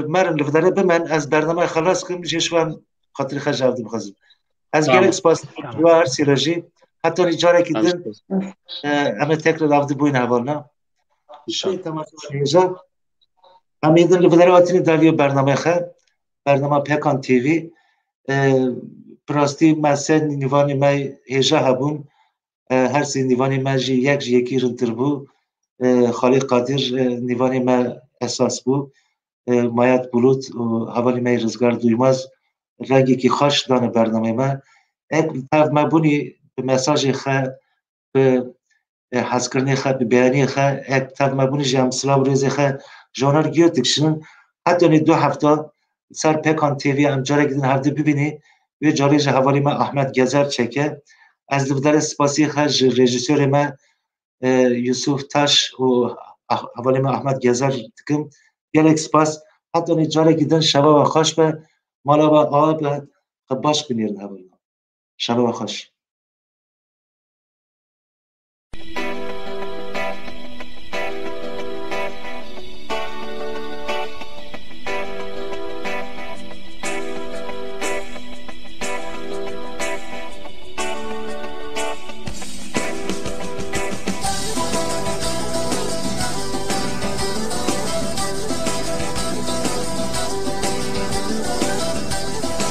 مرن لفداره بمن از برنامه خلاص کن جشوان خاطر خجاوت بخوزم از گرک سپاس و هر سیراجی حتی نیجاره گیدن همه تکرار رفته بوین حوالنا همیدن لفداره واتینی داویو برنامه خواه برنامه پیکان تیوی پراستی مسه نیوانی مای هیجا هبون هر سی نیوانی ما جی یکی رنتر بو خالی قادر نیوانی ما اساس بو مایت بلوت و حوالی ما رزگار دویماز رنگی که خوش دانه برنامه ما ایک تاو ما بونی به مساج خواه به حسکرنی خواه به بیانی خواه ایک تاو ما بونی جام سلام روزی خواه جانار گیو تکشن حتی نی 2 هفته سر پیکان تیوی هم جاره گیدن هر دو ببینی و جاره جه حوالی ما احمد گزر چکه از لفدار سپاسی خواه رژیسور ما یوسف تاش و حوالی ما احمد گزر تکم گلک سپاس حتی نی جاره گیدن شبا و خوش به مالا و آب باش بنیرن حوالی شبا و خوش